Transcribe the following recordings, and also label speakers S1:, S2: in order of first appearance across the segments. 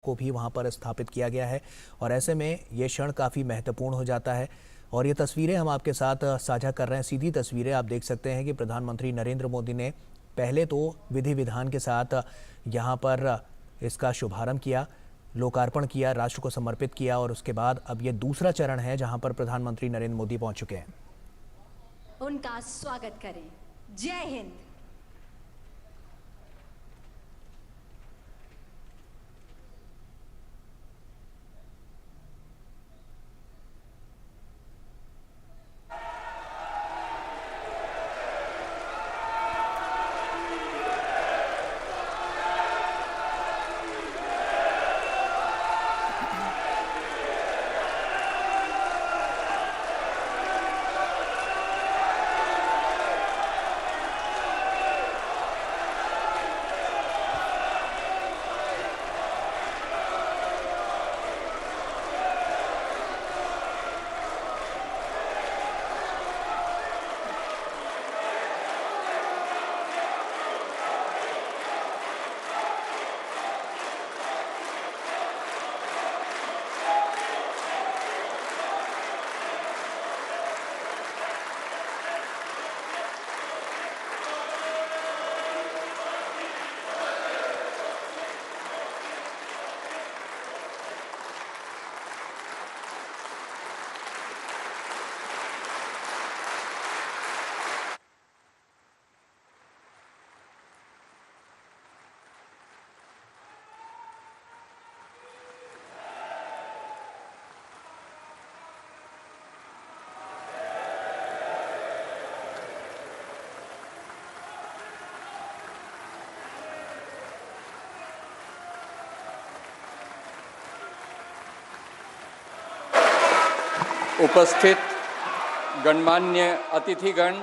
S1: को भी वहां पर स्थापित किया गया है और ऐसे में ये क्षण काफ़ी महत्वपूर्ण हो जाता है। और ये तस्वीरें हम आपके साथ साझा कर रहे हैं, सीधी तस्वीरें। आप देख सकते हैं कि प्रधानमंत्री नरेंद्र मोदी ने पहले तो विधि विधान के साथ यहाँ पर इसका शुभारंभ किया, लोकार्पण किया, राष्ट्र को समर्पित किया और उसके बाद अब ये दूसरा चरण है जहाँ पर प्रधानमंत्री नरेंद्र मोदी पहुंच चुके हैं।
S2: उनका स्वागत करें। जय हिंद।
S3: उपस्थित गणमान्य अतिथिगण,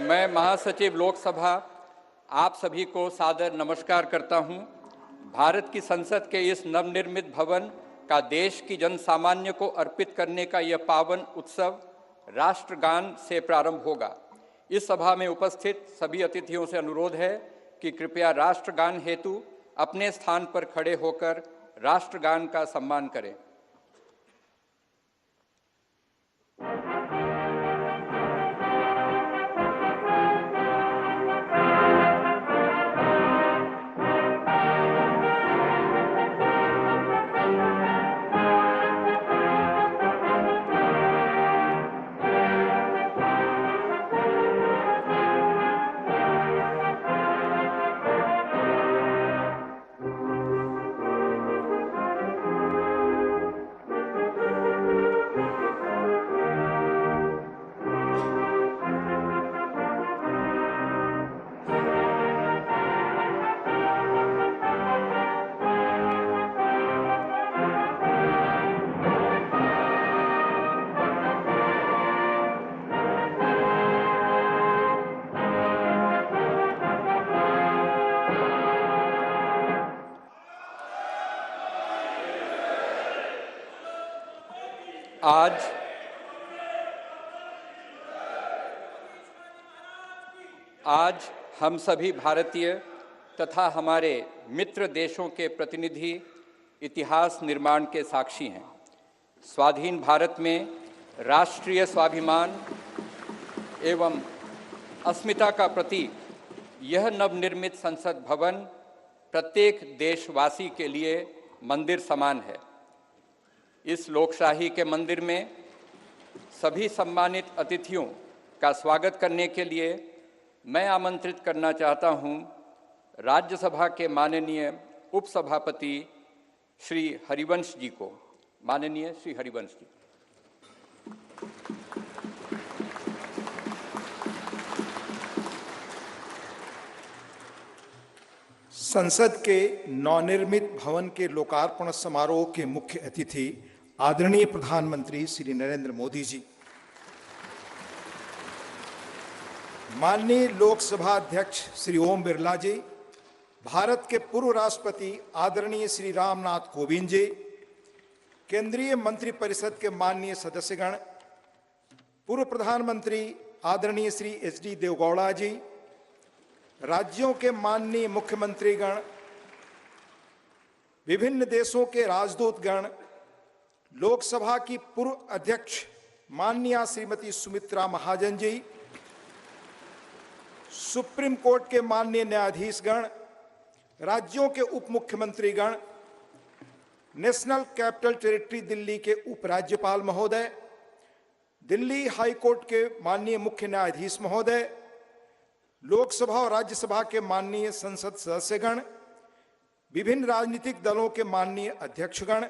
S3: मैं महासचिव लोकसभा आप सभी को सादर नमस्कार करता हूं। भारत की संसद के इस नवनिर्मित भवन का देश की जन सामान्य को अर्पित करने का यह पावन उत्सव राष्ट्रगान से प्रारंभ होगा। इस सभा में उपस्थित सभी अतिथियों से अनुरोध है कि कृपया राष्ट्रगान हेतु अपने स्थान पर खड़े होकर राष्ट्रगान का सम्मान करें। आज हम सभी भारतीय तथा हमारे मित्र देशों के प्रतिनिधि इतिहास निर्माण के साक्षी हैं। स्वाधीन भारत में राष्ट्रीय स्वाभिमान एवं अस्मिता का प्रतीक यह नवनिर्मित संसद भवन प्रत्येक देशवासी के लिए मंदिर समान है। इस लोकशाही के मंदिर में सभी सम्मानित अतिथियों का स्वागत करने के लिए मैं आमंत्रित करना चाहता हूं राज्यसभा के माननीय उपसभापति श्री हरिवंश जी को। माननीय श्री हरिवंश जी।
S4: संसद के नवनिर्मित भवन के लोकार्पण समारोह के मुख्य अतिथि आदरणीय प्रधानमंत्री श्री नरेंद्र मोदी जी, माननीय लोकसभा अध्यक्ष श्री ओम बिरला जी, भारत के पूर्व राष्ट्रपति आदरणीय श्री रामनाथ कोविंद जी, केंद्रीय मंत्रिपरिषद के माननीय सदस्यगण, पूर्व प्रधानमंत्री आदरणीय श्री एच.डी. देवेगौड़ा जी, , राज्यों के माननीय मुख्यमंत्रीगण, विभिन्न देशों के राजदूतगण, लोकसभा की पूर्व अध्यक्ष माननीय श्रीमती सुमित्रा महाजन जी, सुप्रीम कोर्ट के माननीय न्यायाधीशगण, राज्यों के उप मुख्यमंत्रीगण, नेशनल कैपिटल टेरिटरी दिल्ली के उपराज्यपाल महोदय, दिल्ली हाई कोर्ट के माननीय मुख्य न्यायाधीश महोदय, लोकसभा और राज्यसभा के माननीय संसद सदस्यगण, विभिन्न राजनीतिक दलों के माननीय अध्यक्षगण,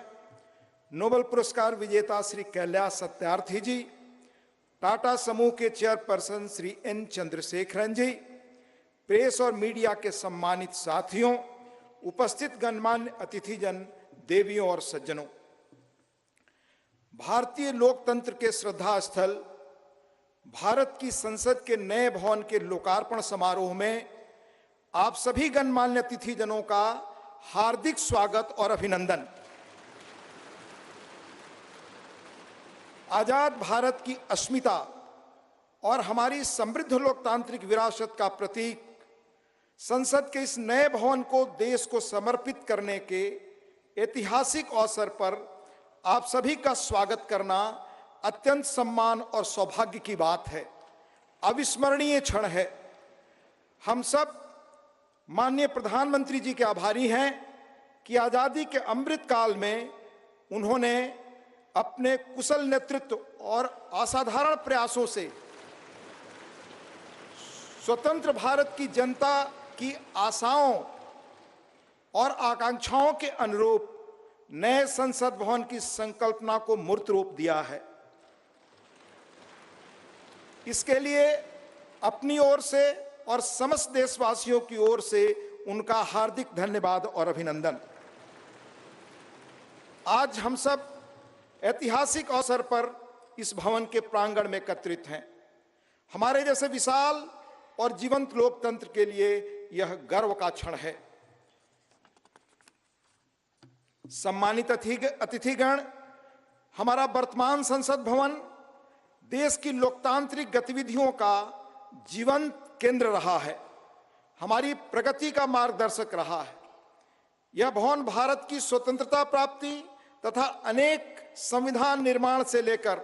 S4: नोबेल पुरस्कार विजेता श्री कैलाश सत्यार्थी जी, टाटा समूह के चेयरपर्सन श्री एन चंद्रशेखरन जी, प्रेस और मीडिया के सम्मानित साथियों, उपस्थित गणमान्य अतिथिजन, देवियों और सज्जनों, भारतीय लोकतंत्र के श्रद्धा स्थल भारत की संसद के नए भवन के लोकार्पण समारोह में आप सभी गणमान्य अतिथिजनों का हार्दिक स्वागत और अभिनंदन। आजाद भारत की अस्मिता और हमारी समृद्ध लोकतांत्रिक विरासत का प्रतीक संसद के इस नए भवन को देश को समर्पित करने के ऐतिहासिक अवसर पर आप सभी का स्वागत करना अत्यंत सम्मान और सौभाग्य की बात है, अविस्मरणीय क्षण है। हम सब माननीय प्रधानमंत्री जी के आभारी हैं कि आजादी के अमृत काल में उन्होंने अपने कुशल नेतृत्व और असाधारण प्रयासों से स्वतंत्र भारत की जनता की आशाओं और आकांक्षाओं के अनुरूप नए संसद भवन की संकल्पना को मूर्त रूप दिया है। इसके लिए अपनी ओर से और समस्त देशवासियों की ओर से उनका हार्दिक धन्यवाद और अभिनंदन। आज हम सब ऐतिहासिक अवसर पर इस भवन के प्रांगण में एकत्रित हैं। हमारे जैसे विशाल और जीवंत लोकतंत्र के लिए यह गर्व का क्षण है। सम्मानित अतिथिगण, हमारा वर्तमान संसद भवन देश की लोकतांत्रिक गतिविधियों का जीवंत केंद्र रहा है, हमारी प्रगति का मार्गदर्शक रहा है। यह भवन भारत की स्वतंत्रता प्राप्ति तथा अनेक संविधान निर्माण से लेकर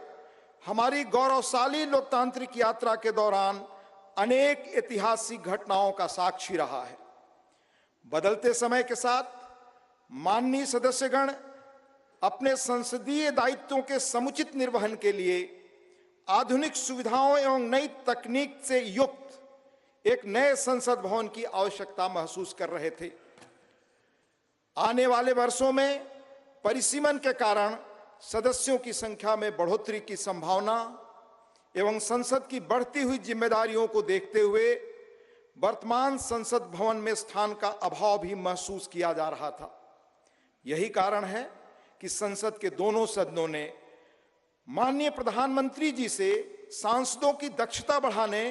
S4: हमारी गौरवशाली लोकतांत्रिक यात्रा के दौरान अनेक ऐतिहासिक घटनाओं का साक्षी रहा है। बदलते समय के साथ माननीय सदस्यगण अपने संसदीय दायित्वों के समुचित निर्वहन के लिए आधुनिक सुविधाओं एवं नई तकनीक से युक्त एक नए संसद भवन की आवश्यकता महसूस कर रहे थे। आने वाले वर्षों में परिसीमन के कारण सदस्यों की संख्या में बढ़ोतरी की संभावना एवं संसद की बढ़ती हुई जिम्मेदारियों को देखते हुए वर्तमान संसद भवन में स्थान का अभाव भी महसूस किया जा रहा था। यही कारण है कि संसद के दोनों सदनों ने माननीय प्रधानमंत्री जी से सांसदों की दक्षता बढ़ाने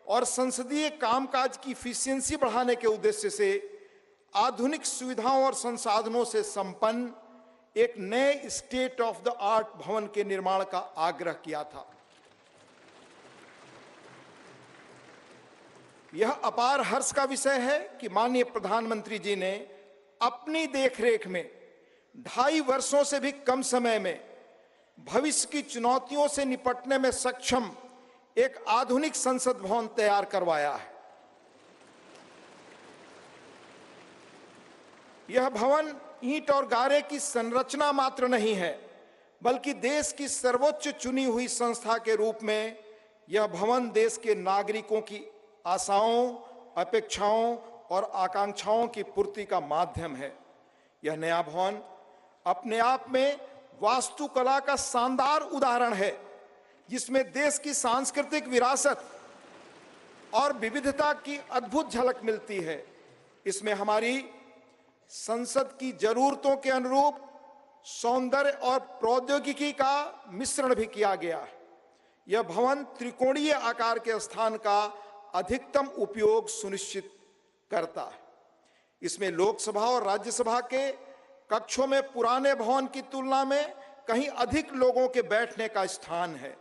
S4: और संसदीय कामकाज की इफिशियंसी बढ़ाने के उद्देश्य से आधुनिक सुविधाओं और संसाधनों से संपन्न एक नए स्टेट ऑफ द आर्ट भवन के निर्माण का आग्रह किया था। यह अपार हर्ष का विषय है कि माननीय प्रधानमंत्री जी ने अपनी देखरेख में 2.5 वर्षों से भी कम समय में भविष्य की चुनौतियों से निपटने में सक्षम एक आधुनिक संसद भवन तैयार करवाया है। यह भवन ईंट और गारे की संरचना मात्र नहीं है, बल्कि देश की सर्वोच्च चुनी हुई संस्था के रूप में यह भवन देश के नागरिकों की आशाओं, अपेक्षाओं और आकांक्षाओं की पूर्ति का माध्यम है। यह नया भवन अपने आप में वास्तुकला का शानदार उदाहरण है, जिसमें देश की सांस्कृतिक विरासत और विविधता की अद्भुत झलक मिलती है। इसमें हमारी संसद की जरूरतों के अनुरूप सौंदर्य और प्रौद्योगिकी का मिश्रण भी किया गया है। यह भवन त्रिकोणीय आकार के स्थान का अधिकतम उपयोग सुनिश्चित करता है। इसमें लोकसभा और राज्यसभा के कक्षों में पुराने भवन की तुलना में कहीं अधिक लोगों के बैठने का स्थान है।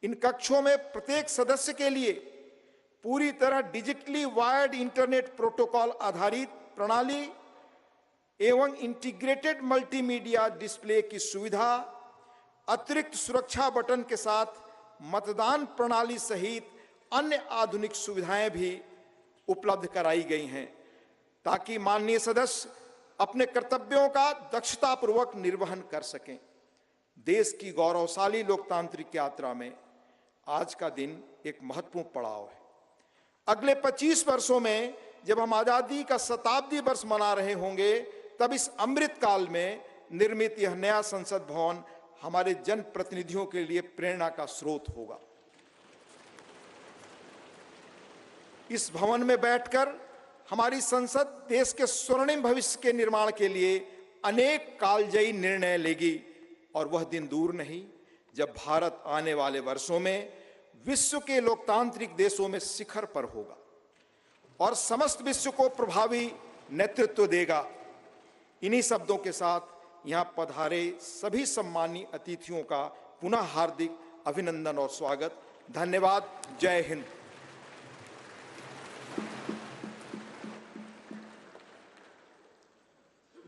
S4: इन कक्षों में प्रत्येक सदस्य के लिए पूरी तरह डिजिटली वायर्ड इंटरनेट प्रोटोकॉल आधारित प्रणाली एवं इंटीग्रेटेड मल्टीमीडिया डिस्प्ले की सुविधा, अतिरिक्त सुरक्षा बटन के साथ मतदान प्रणाली सहित अन्य आधुनिक सुविधाएं भी उपलब्ध कराई गई हैं, ताकि माननीय सदस्य अपने कर्तव्यों का दक्षतापूर्वक निर्वहन कर सकें। देश की गौरवशाली लोकतांत्रिक यात्रा में आज का दिन एक महत्वपूर्ण पड़ाव है। अगले 25 वर्षों में जब हम आजादी का शताब्दी वर्ष मना रहे होंगे, तब इस अमृत काल में निर्मित यह नया संसद भवन हमारे जनप्रतिनिधियों के लिए प्रेरणा का स्रोत होगा। इस भवन में बैठकर हमारी संसद देश के स्वर्णिम भविष्य के निर्माण के लिए अनेक कालजयी निर्णय लेगी, और वह दिन दूर नहीं जब भारत आने वाले वर्षों में विश्व के लोकतांत्रिक देशों में शिखर पर होगा और समस्त विश्व को प्रभावी नेतृत्व देगा। इन्हीं शब्दों के साथ यहां पधारे सभी सम्मानीय अतिथियों का पुनः हार्दिक अभिनंदन और स्वागत। धन्यवाद। जय हिंद।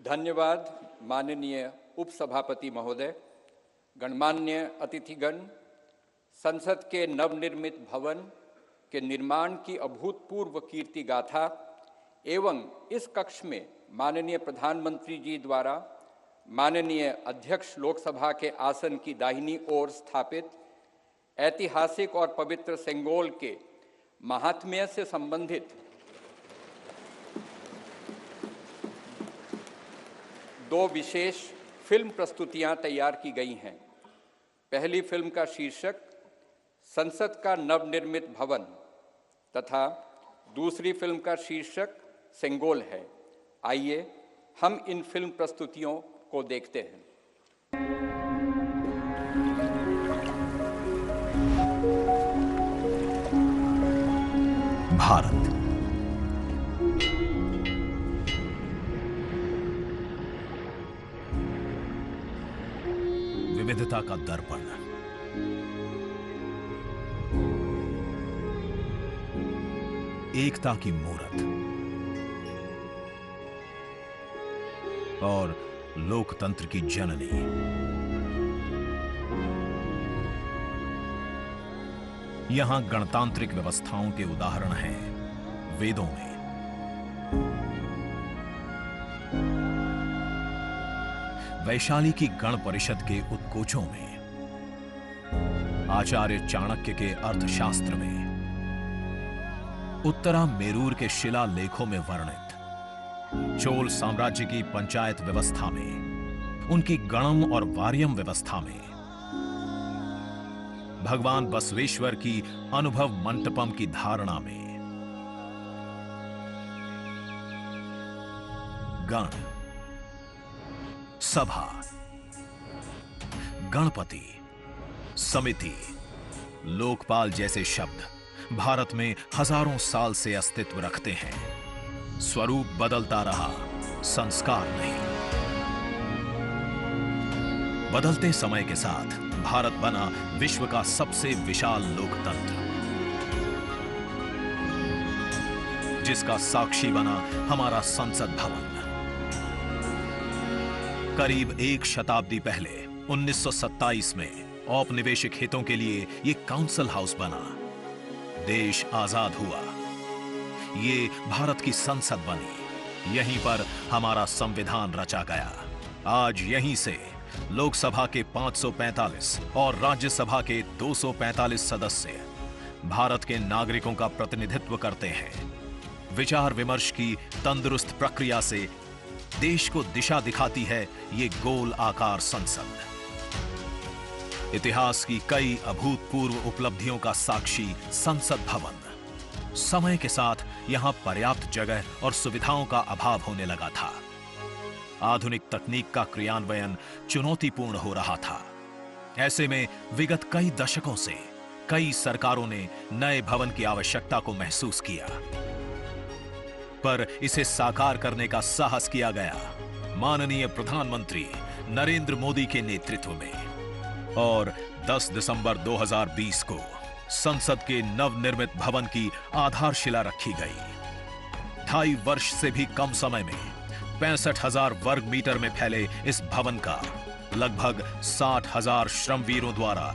S3: धन्यवाद माननीय उपसभापति महोदय। गणमान्य अतिथिगण, संसद के नवनिर्मित भवन के निर्माण की अभूतपूर्व कीर्ति गाथा एवं इस कक्ष में माननीय प्रधानमंत्री जी द्वारा माननीय अध्यक्ष लोकसभा के आसन की दाहिनी ओर स्थापित ऐतिहासिक और पवित्र सेंगोल के महात्म्य से संबंधित दो विशेष फिल्म प्रस्तुतियां तैयार की गई हैं। पहली फिल्म का शीर्षक संसद का नवनिर्मित भवन तथा दूसरी फिल्म का शीर्षक सेंगोल है। आइए हम इन फिल्म प्रस्तुतियों को देखते हैं।
S1: भारत विविधता का दर्पण, एकता की मूरत और लोकतंत्र की जननी। यहां गणतांत्रिक व्यवस्थाओं के उदाहरण हैं वेदों में। वैशाली की गण परिषद के उत्कोचों में, आचार्य चाणक्य के अर्थशास्त्र में, उत्तरा मेरूर के शिलालेखों में वर्णित चोल साम्राज्य की पंचायत व्यवस्था में, उनकी गणम और वार्यम व्यवस्था में, भगवान बसवेश्वर की अनुभव मंटपम की धारणा में, गण, सभा, गणपति, समिति, लोकपाल जैसे शब्द भारत में हजारों साल से अस्तित्व रखते हैं। स्वरूप बदलता रहा, संस्कार नहीं। बदलते समय के साथ भारत बना विश्व का सबसे विशाल लोकतंत्र, जिसका साक्षी बना हमारा संसद भवन। करीब एक शताब्दी पहले 1927 में औपनिवेशिक हितों के लिए यह काउंसिल हाउस बना। देश आजाद हुआ, ये भारत की संसद बनी। यहीं पर हमारा संविधान रचा गया। आज यहीं से लोकसभा के 545 और राज्यसभा के 245 सदस्य भारत के नागरिकों का प्रतिनिधित्व करते हैं। विचार विमर्श की तंदुरुस्त प्रक्रिया से देश को दिशा दिखाती है ये गोल आकार संसद। इतिहास की कई अभूतपूर्व उपलब्धियों का साक्षी संसद भवन। समय के साथ यहां पर्याप्त जगह और सुविधाओं का अभाव होने लगा था। आधुनिक तकनीक का क्रियान्वयन चुनौतीपूर्ण हो रहा था। ऐसे में विगत कई दशकों से कई सरकारों ने नए भवन की आवश्यकता को महसूस किया, पर इसे साकार करने का साहस किया गया माननीय प्रधानमंत्री नरेंद्र मोदी के नेतृत्व में। और 10 दिसंबर 2020 को संसद के नवनिर्मित भवन की आधारशिला रखी गई। 2.5 वर्ष से भी कम समय में
S5: 65,000 वर्ग मीटर में फैले इस भवन का लगभग 60,000 श्रमवीरों द्वारा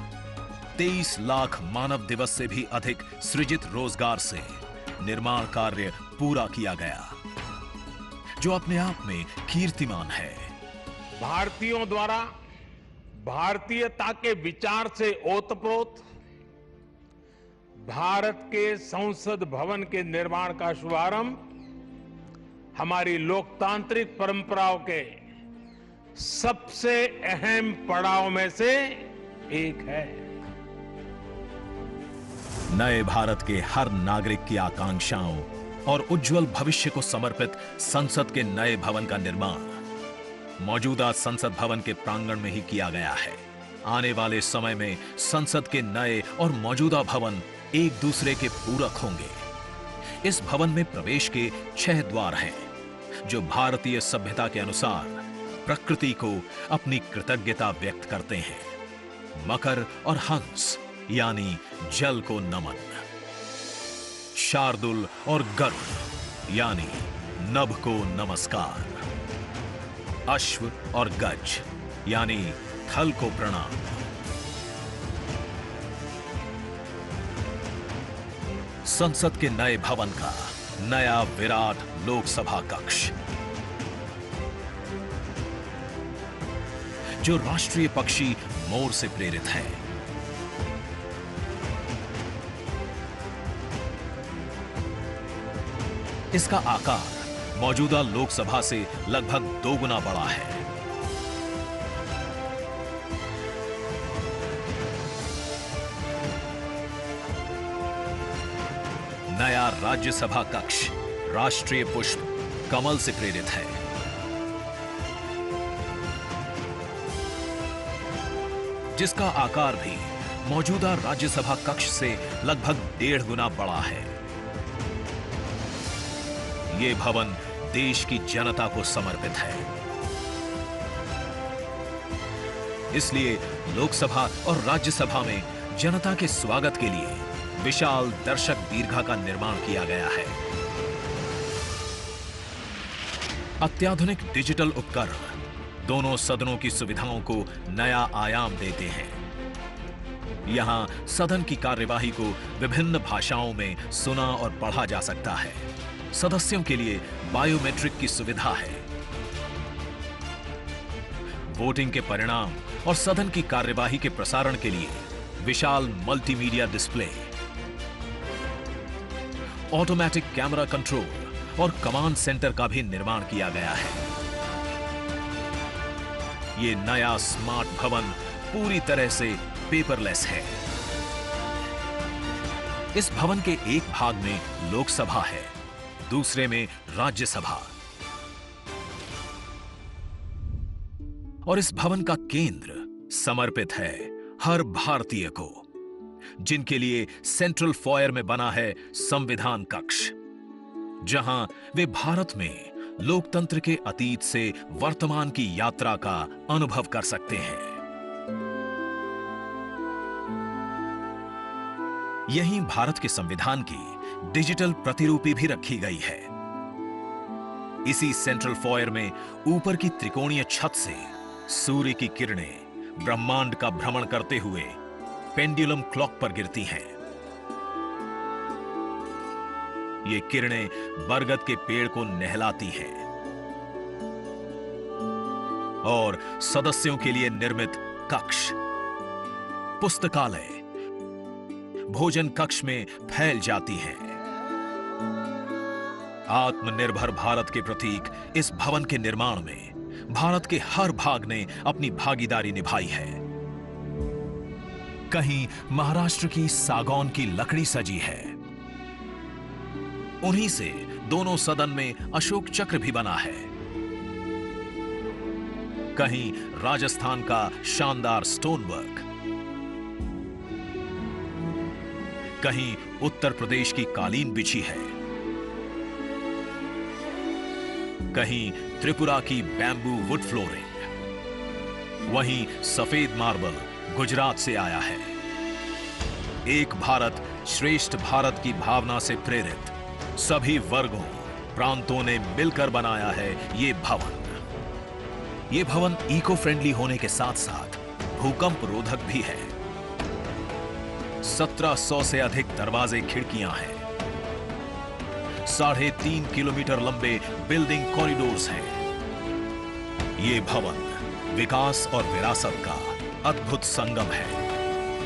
S5: 23 लाख मानव दिवस से भी अधिक सृजित रोजगार से निर्माण कार्य पूरा किया गया, जो अपने आप में कीर्तिमान है।
S6: भारतीयों द्वारा भारतीयता के विचार से ओतप्रोत भारत के संसद भवन के निर्माण का शुभारंभ हमारी लोकतांत्रिक परंपराओं के सबसे अहम पड़ाव में से एक है।
S5: नए भारत के हर नागरिक की आकांक्षाओं और उज्जवल भविष्य को समर्पित संसद के नए भवन का निर्माण मौजूदा संसद भवन के प्रांगण में ही किया गया है। आने वाले समय में संसद के नए और मौजूदा भवन एक दूसरे के पूरक होंगे। इस भवन में प्रवेश के 6 द्वार हैं, जो भारतीय सभ्यता के अनुसार प्रकृति को अपनी कृतज्ञता व्यक्त करते हैं। मकर और हंस यानी जल को नमन, शार्दुल और गरुड़ यानी नभ को नमस्कार, अश्व और गज यानी थल को प्रणाम। संसद के नए भवन का नया विराट लोकसभा कक्ष, जो राष्ट्रीय पक्षी मोर से प्रेरित है। इसका आकार मौजूदा लोकसभा से लगभग 2 गुना बड़ा है। नया राज्यसभा कक्ष राष्ट्रीय पुष्प कमल से प्रेरित है। जिसका आकार भी मौजूदा राज्यसभा कक्ष से लगभग 1.5 गुना बड़ा है। यह भवन देश की जनता को समर्पित है, इसलिए लोकसभा और राज्यसभा में जनता के स्वागत के लिए विशाल दर्शक दीर्घा का निर्माण किया गया है। अत्याधुनिक डिजिटल उपकरण दोनों सदनों की सुविधाओं को नया आयाम देते हैं। यहां सदन की कार्यवाही को विभिन्न भाषाओं में सुना और पढ़ा जा सकता है। सदस्यों के लिए बायोमेट्रिक की सुविधा है। वोटिंग के परिणाम और सदन की कार्यवाही के प्रसारण के लिए विशाल multimedia display, automatic camera control और कमांड सेंटर का भी निर्माण किया गया है। यह नया स्मार्ट भवन पूरी तरह से पेपरलेस है। इस भवन के एक भाग में लोकसभा है, दूसरे में राज्यसभा, और इस भवन का केंद्र समर्पित है हर भारतीय को, जिनके लिए सेंट्रल फॉयर में बना है संविधान कक्ष, जहां वे भारत में लोकतंत्र के अतीत से वर्तमान की यात्रा का अनुभव कर सकते हैं। यहीं भारत के संविधान की डिजिटल प्रतिरूपी भी रखी गई है। इसी सेंट्रल फॉयर में ऊपर की त्रिकोणीय छत से सूर्य की किरणें ब्रह्मांड का भ्रमण करते हुए पेंडुलम क्लॉक पर गिरती हैं। ये किरणें बरगद के पेड़ को नहलाती हैं और सदस्यों के लिए निर्मित कक्ष, पुस्तकालय, भोजन कक्ष में फैल जाती हैं। आत्मनिर्भर भारत के प्रतीक इस भवन के निर्माण में भारत के हर भाग ने अपनी भागीदारी निभाई है। कहीं महाराष्ट्र की सागौन की लकड़ी सजी है, उन्हीं से दोनों सदन में अशोक चक्र भी बना है। कहीं राजस्थान का शानदार स्टोन वर्क, कहीं उत्तर प्रदेश की कालीन बिछी है, कहीं त्रिपुरा की बैम्बू वुड फ्लोरिंग, वहीं सफेद मार्बल गुजरात से आया है। एक भारत श्रेष्ठ भारत की भावना से प्रेरित सभी वर्गों, प्रांतों ने मिलकर बनाया है ये भवन। ये भवन इको फ्रेंडली होने के साथ साथ भूकंप रोधक भी है। 1700 से अधिक दरवाजे खिड़कियां हैं। 3.5 किलोमीटर लंबे बिल्डिंग कॉरिडोर्स हैं। ये भवन विकास और विरासत का अद्भुत संगम है।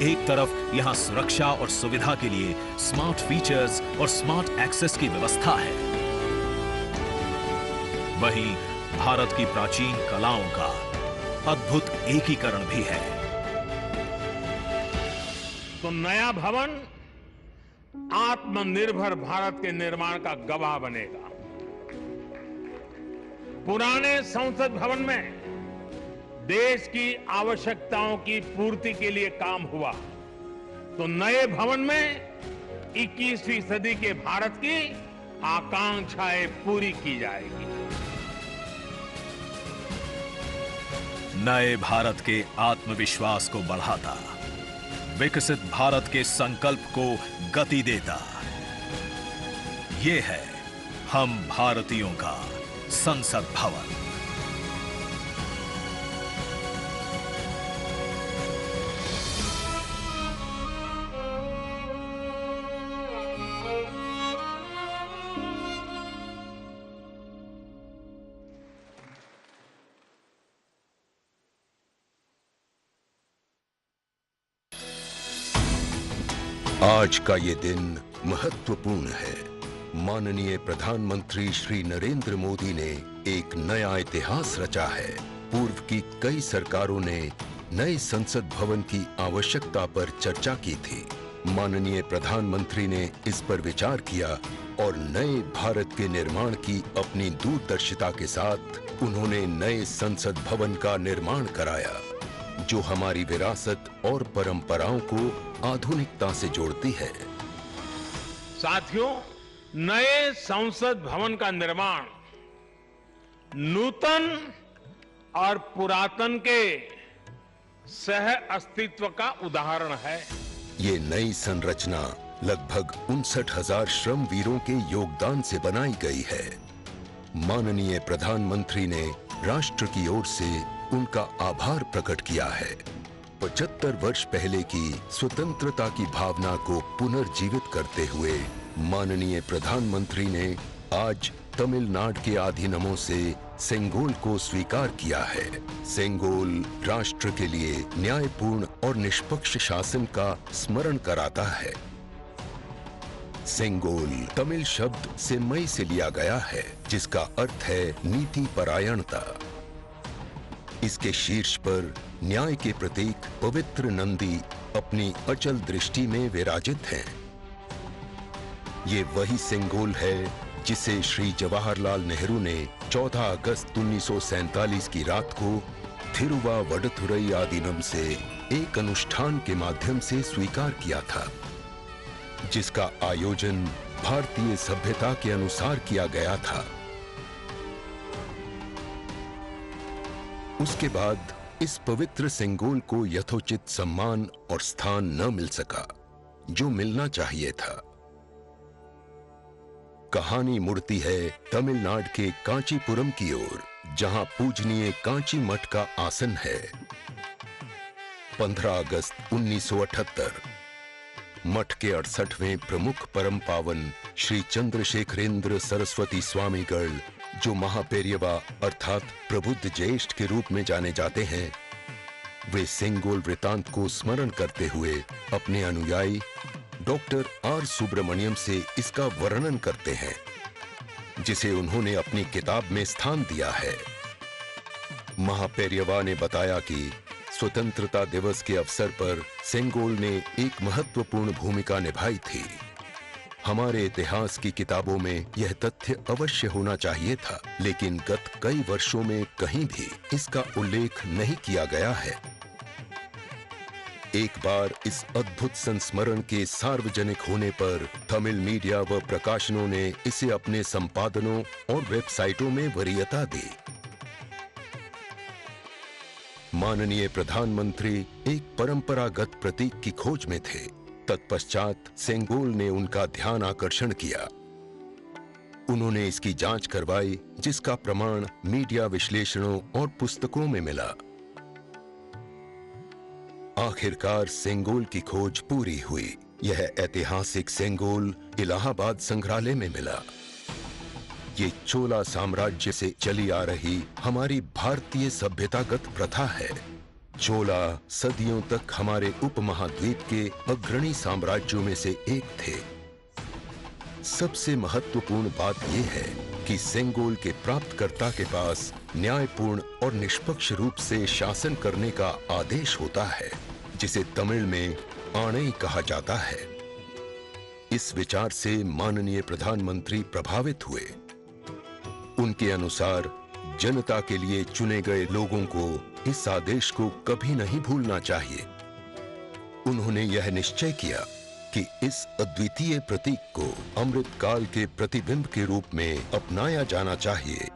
S5: एक तरफ यहां सुरक्षा और सुविधा के लिए स्मार्ट फीचर्स और स्मार्ट एक्सेस की व्यवस्था है, वहीं भारत की प्राचीन कलाओं का अद्भुत एकीकरण भी है।
S6: तो नया भवन आत्मनिर्भर भारत के निर्माण का गवाह बनेगा। पुराने संसद भवन में देश की आवश्यकताओं की पूर्ति के लिए काम हुआ, तो नए भवन में 21वीं सदी के भारत की आकांक्षाएं पूरी की जाएगी।
S5: नए भारत के आत्मविश्वास को बढ़ाता, विकसित भारत के संकल्प को गति देता, ये है हम भारतीयों का संसद भवन।
S7: आज का ये दिन महत्वपूर्ण है। माननीय प्रधानमंत्री श्री नरेंद्र मोदी ने एक नया इतिहास रचा है। पूर्व की कई सरकारों ने नए संसद भवन की आवश्यकता पर चर्चा की थी। माननीय प्रधानमंत्री ने इस पर विचार किया और नए भारत के निर्माण की अपनी दूरदर्शिता के साथ उन्होंने नए संसद भवन का निर्माण कराया, जो हमारी विरासत और परंपराओं को आधुनिकता से जोड़ती है।
S6: साथियों, नए संसद भवन का निर्माण नूतन और पुरातन के सह अस्तित्व का उदाहरण है।
S7: ये नई संरचना लगभग 59,000 श्रम वीरों के योगदान से बनाई गई है। माननीय प्रधानमंत्री ने राष्ट्र की ओर से उनका आभार प्रकट किया है। 75 वर्ष पहले की स्वतंत्रता की भावना को पुनर्जीवित करते हुए माननीय प्रधानमंत्री ने आज तमिलनाडु के अधीनमों से सेंगोल को स्वीकार किया है। सेंगोल राष्ट्र के लिए न्यायपूर्ण और निष्पक्ष शासन का स्मरण कराता है। सेंगोल तमिल शब्द सेम्मई से लिया गया है, जिसका अर्थ है नीति परायणता। इसके शीर्ष पर न्याय के प्रतीक पवित्र नंदी अपनी अचल दृष्टि में विराजित हैं। ये वही सेंगोल है जिसे श्री जवाहरलाल नेहरू ने 14 अगस्त 1947 की रात को थिरुवावडथुरई आदीनम से एक अनुष्ठान के माध्यम से स्वीकार किया था, जिसका आयोजन भारतीय सभ्यता के अनुसार किया गया था। उसके बाद इस पवित्र सेंगोल को यथोचित सम्मान और स्थान न मिल सका, जो मिलना चाहिए था। कहानी मुड़ती है तमिलनाडु के कांचीपुरम की ओर, जहां पूजनीय कांची मठ का आसन है। 15 अगस्त 1978 मठ के 68वें प्रमुख परम पावन श्री चंद्रशेखरेंद्र सरस्वती स्वामीगढ़, जो महापेरियवा अर्थात प्रबुद्ध ज्येष्ठ के रूप में जाने जाते हैं, वे सेंगोल वृतांत को स्मरण करते हुए अपने अनुयायी डॉक्टर आर सुब्रमण्यम से इसका वर्णन करते हैं, जिसे उन्होंने अपनी किताब में स्थान दिया है। महापेरियवा ने बताया कि स्वतंत्रता दिवस के अवसर पर सेंगोल ने एक महत्वपूर्ण भूमिका निभाई थी। हमारे इतिहास की किताबों में यह तथ्य अवश्य होना चाहिए था, लेकिन गत कई वर्षों में कहीं भी इसका उल्लेख नहीं किया गया है। एक बार इस अद्भुत संस्मरण के सार्वजनिक होने पर तमिल मीडिया व प्रकाशनों ने इसे अपने संपादनों और वेबसाइटों में वरीयता दी। माननीय प्रधानमंत्री एक परंपरागत प्रतीक की खोज में थे। तत्पश्चात सेंगोल ने उनका ध्यान आकर्षण किया। उन्होंने इसकी जांच करवाई, जिसका प्रमाण मीडिया विश्लेषणों और पुस्तकों में मिला। आखिरकार सेंगोल की खोज पूरी हुई। यह ऐतिहासिक सेंगोल इलाहाबाद संग्रहालय में मिला। ये चोला साम्राज्य से चली आ रही हमारी भारतीय सभ्यतागत प्रथा है। चोला सदियों तक हमारे उपमहाद्वीप के अग्रणी साम्राज्यों में से एक थे। सबसे महत्वपूर्ण बात यह है कि सेंगोल के प्राप्तकर्ता के पास न्यायपूर्ण और निष्पक्ष रूप से शासन करने का आदेश होता है, जिसे तमिल में आणई कहा जाता है। इस विचार से माननीय प्रधानमंत्री प्रभावित हुए। उनके अनुसार जनता के लिए चुने गए लोगों को इस आदेश को कभी नहीं भूलना चाहिए। उन्होंने यह निश्चय किया कि इस अद्वितीय प्रतीक को अमृतकाल के प्रतिबिंब के रूप में अपनाया जाना चाहिए,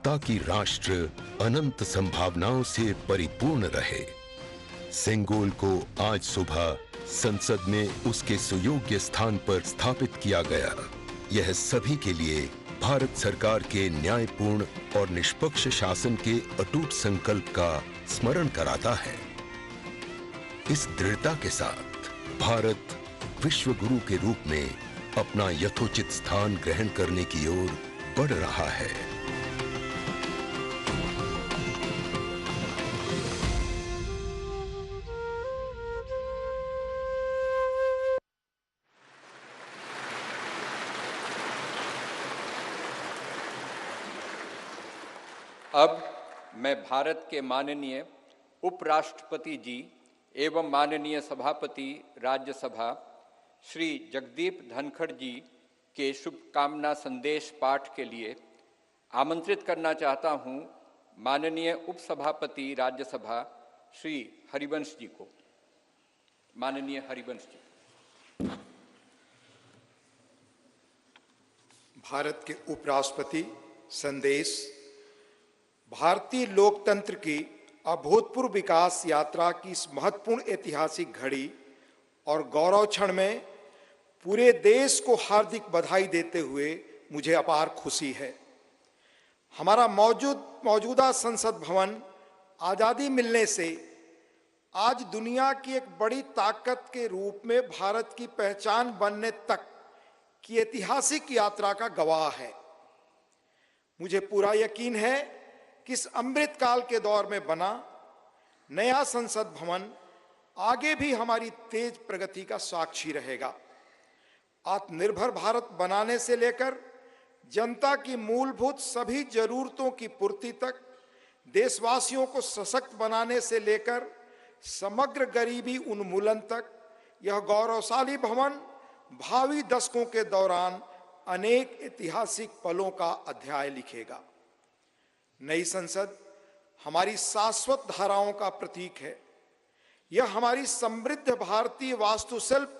S7: ताकि राष्ट्र अनंत संभावनाओं से परिपूर्ण रहे। सेंगोल को आज सुबह संसद में उसके सुयोग्य स्थान पर स्थापित किया गया। यह सभी के लिए भारत सरकार के न्यायपूर्ण और निष्पक्ष शासन के अटूट संकल्प का स्मरण कराता है। इस दृढ़ता के साथ भारत विश्व गुरु के रूप में अपना यथोचित स्थान ग्रहण करने की ओर बढ़ रहा है।
S3: अब मैं भारत के माननीय उपराष्ट्रपति जी एवं माननीय सभापति राज्यसभा श्री जगदीप धनखड़ जी के शुभकामना संदेश पाठ के लिए आमंत्रित करना चाहता हूं माननीय उपसभापति राज्यसभा श्री हरिवंश जी को। माननीय हरिवंश जी।
S4: भारत के उपराष्ट्रपति संदेश। भारतीय लोकतंत्र की अभूतपूर्व विकास यात्रा की इस महत्वपूर्ण ऐतिहासिक घड़ी और गौरव क्षण में पूरे देश को हार्दिक बधाई देते हुए मुझे अपार खुशी है। हमारा मौजूदा संसद भवन आज़ादी मिलने से आज दुनिया की एक बड़ी ताकत के रूप में भारत की पहचान बनने तक की ऐतिहासिक यात्रा का गवाह है। मुझे पूरा यकीन है कि इस अमृतकाल के दौर में बना नया संसद भवन आगे भी हमारी तेज प्रगति का साक्षी रहेगा। आत्मनिर्भर भारत बनाने से लेकर जनता की मूलभूत सभी जरूरतों की पूर्ति तक, देशवासियों को सशक्त बनाने से लेकर समग्र गरीबी उन्मूलन तक, यह गौरवशाली भवन भावी दशकों के दौरान अनेक ऐतिहासिक पलों का अध्याय लिखेगा। नई संसद हमारी शाश्वत धाराओं का प्रतीक है। यह हमारी समृद्ध भारतीय वास्तुशिल्प,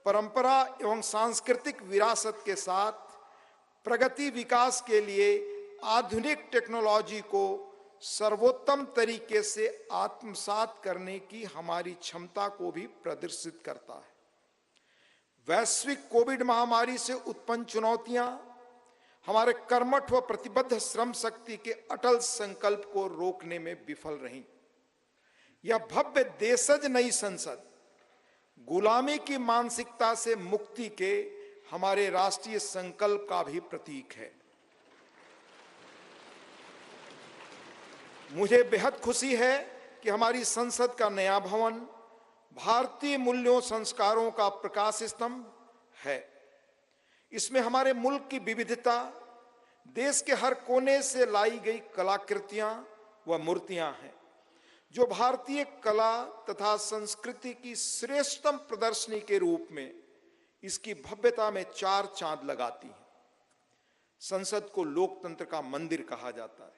S4: परंपरा एवं सांस्कृतिक विरासत के साथ प्रगति विकास के लिए आधुनिक टेक्नोलॉजी को सर्वोत्तम तरीके से आत्मसात करने की हमारी क्षमता को भी प्रदर्शित करता है। वैश्विक कोविड महामारी से उत्पन्न चुनौतियां हमारे कर्मठ व प्रतिबद्ध श्रम शक्ति के अटल संकल्प को रोकने में विफल रहीं। यह भव्य देशज नई संसद गुलामी की मानसिकता से मुक्ति के हमारे राष्ट्रीय संकल्प का भी प्रतीक है। मुझे बेहद खुशी है कि हमारी संसद का नया भवन भारतीय मूल्यों संस्कारों का प्रकाश स्तंभ है। इसमें हमारे मुल्क की विविधता, देश के हर कोने से लाई गई कलाकृतियां व मूर्तियां हैं, जो भारतीय कला तथा संस्कृति की श्रेष्ठतम प्रदर्शनी के रूप में इसकी भव्यता में चार चांद लगाती हैं। संसद को लोकतंत्र का मंदिर कहा जाता है।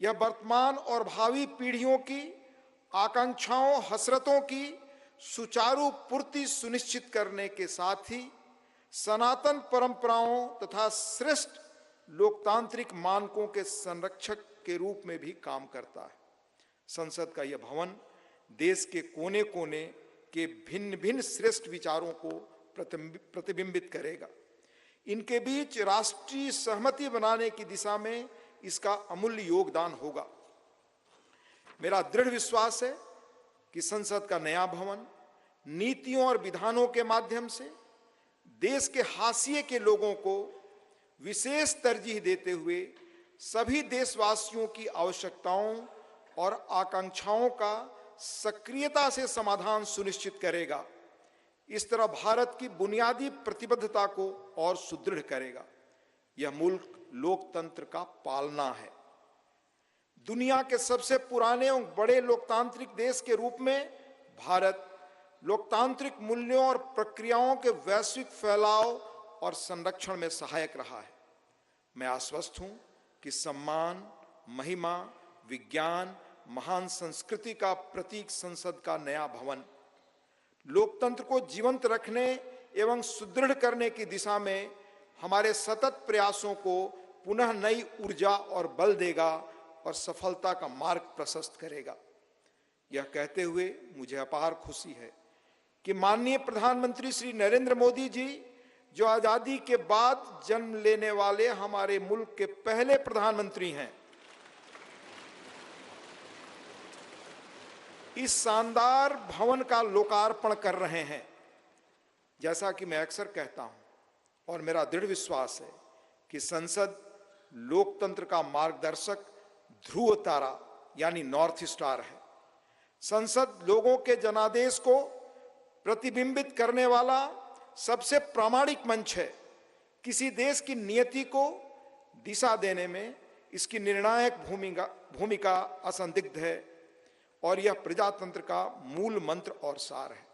S4: यह वर्तमान और भावी पीढ़ियों की आकांक्षाओं, हसरतों की सुचारू पूर्ति सुनिश्चित करने के साथ ही सनातन परंपराओं तथा श्रेष्ठ लोकतांत्रिक मानकों के संरक्षक के रूप में भी काम करता है। संसद का यह भवन देश के कोने कोने के भिन्न भिन्न श्रेष्ठ विचारों को प्रतिबिंबित करेगा। इनके बीच राष्ट्रीय सहमति बनाने की दिशा में इसका अमूल्य योगदान होगा। मेरा दृढ़ विश्वास है कि संसद का नया भवन नीतियों और विधानों के माध्यम से देश के हाशिए के लोगों को विशेष तरजीह देते हुए सभी देशवासियों की आवश्यकताओं और आकांक्षाओं का सक्रियता से समाधान सुनिश्चित करेगा। इस तरह भारत की बुनियादी प्रतिबद्धता को और सुदृढ़ करेगा। यह मुल्क लोकतंत्र का पालना है। दुनिया के सबसे पुराने और बड़े लोकतांत्रिक देश के रूप में भारत लोकतांत्रिक मूल्यों और प्रक्रियाओं के वैश्विक फैलाव और संरक्षण में सहायक रहा है। मैं आश्वस्त हूं कि सम्मान, महिमा, विज्ञान, महान संस्कृति का प्रतीक संसद का नया भवन लोकतंत्र को जीवंत रखने एवं सुदृढ़ करने की दिशा में हमारे सतत प्रयासों को पुनः नई ऊर्जा और बल देगा और सफलता का मार्ग प्रशस्त करेगा। यह कहते हुए मुझे अपार खुशी है कि माननीय प्रधानमंत्री श्री नरेंद्र मोदी जी, जो आजादी के बाद जन्म लेने वाले हमारे मुल्क के पहले प्रधानमंत्री हैं, इस शानदार भवन का लोकार्पण कर रहे हैं। जैसा कि मैं अक्सर कहता हूं और मेरा दृढ़ विश्वास है कि संसद लोकतंत्र का मार्गदर्शक ध्रुव तारा यानी नॉर्थ स्टार है। संसद लोगों के जनादेश को प्रतिबिंबित करने वाला सबसे प्रामाणिक मंच है। किसी देश की नियति को दिशा देने में इसकी निर्णायक भूमिका असंदिग्ध है और यह प्रजातंत्र का मूल मंत्र और सार है।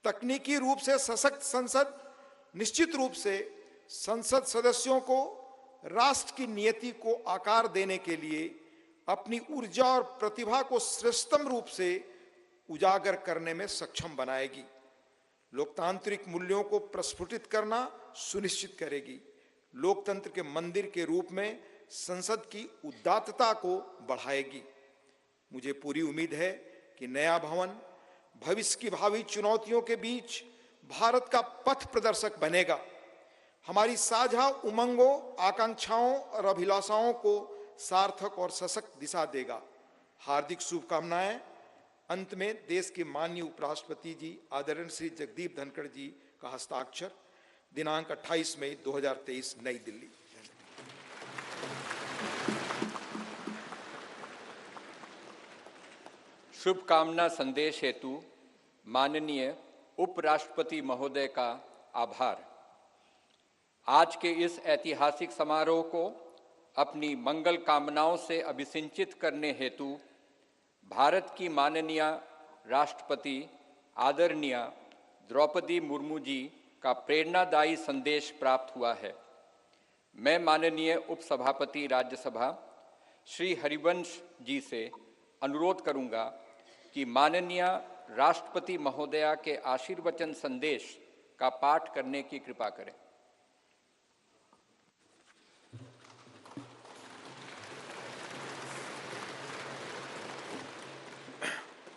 S4: तकनीकी रूप से सशक्त संसद निश्चित रूप से संसद सदस्यों को राष्ट्र की नियति को आकार देने के लिए अपनी ऊर्जा और प्रतिभा को श्रेष्ठतम रूप से उजागर करने में सक्षम बनाएगी। लोकतांत्रिक मूल्यों को प्रस्फुटित करना सुनिश्चित करेगी। लोकतंत्र के मंदिर के रूप में संसद की उदात्तता को बढ़ाएगी। मुझे पूरी उम्मीद है कि नया भवन भविष्य की भावी चुनौतियों के बीच भारत का पथ प्रदर्शक बनेगा। हमारी साझा उमंगों, आकांक्षाओं और अभिलाषाओं को सार्थक और सशक्त दिशा देगा। हार्दिक शुभकामनाएं। अंत में देश के माननीय उपराष्ट्रपति जी आदरणीय श्री जगदीप धनखड़ जी का हस्ताक्षर, दिनांक 28 मई 2023, नई दिल्ली।
S3: शुभकामना संदेश हेतु माननीय उपराष्ट्रपति महोदय का आभार। आज के इस ऐतिहासिक समारोह को अपनी मंगल कामनाओं से अभिसिंचित करने हेतु भारत की माननीय राष्ट्रपति आदरणीय द्रौपदी मुर्मू जी का प्रेरणादायी संदेश प्राप्त हुआ है। मैं माननीय उपसभापति राज्यसभा श्री हरिवंश जी से अनुरोध करूंगा कि माननीय राष्ट्रपति महोदया के आशीर्वचन संदेश का पाठ करने की कृपा करें।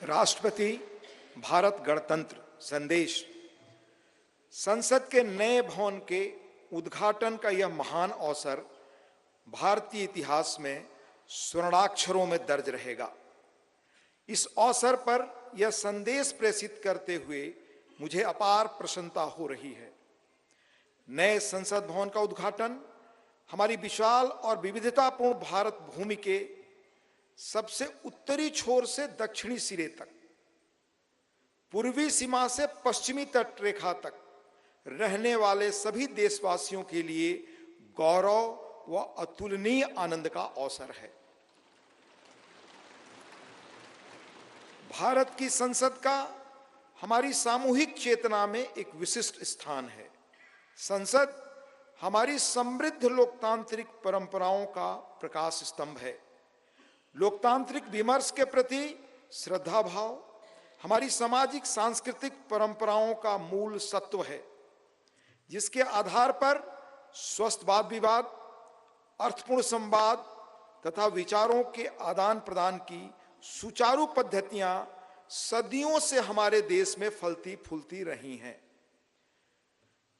S4: राष्ट्रपति भारत गणतंत्र संदेश। संसद के नए भवन के उद्घाटन का यह महान अवसर भारतीय इतिहास में स्वर्णाक्षरों में दर्ज रहेगा। इस अवसर पर यह संदेश प्रेषित करते हुए मुझे अपार प्रसन्नता हो रही है। नए संसद भवन का उद्घाटन हमारी विशाल और विविधतापूर्ण भारत भूमि के सबसे उत्तरी छोर से दक्षिणी सिरे तक, पूर्वी सीमा से पश्चिमी तट रेखा तक रहने वाले सभी देशवासियों के लिए गौरव व अतुलनीय आनंद का अवसर है। भारत की संसद का हमारी सामूहिक चेतना में एक विशिष्ट स्थान है। संसद हमारी समृद्ध लोकतांत्रिक परंपराओं का प्रकाश स्तंभ है। लोकतांत्रिक विमर्श के प्रति श्रद्धा भाव हमारी सामाजिक सांस्कृतिक परंपराओं का मूल सत्व है, जिसके आधार पर स्वस्थ वाद विवाद, अर्थपूर्ण संवाद तथा विचारों के आदान प्रदान की सुचारू पद्धतियां सदियों से हमारे देश में फलती फूलती रही हैं।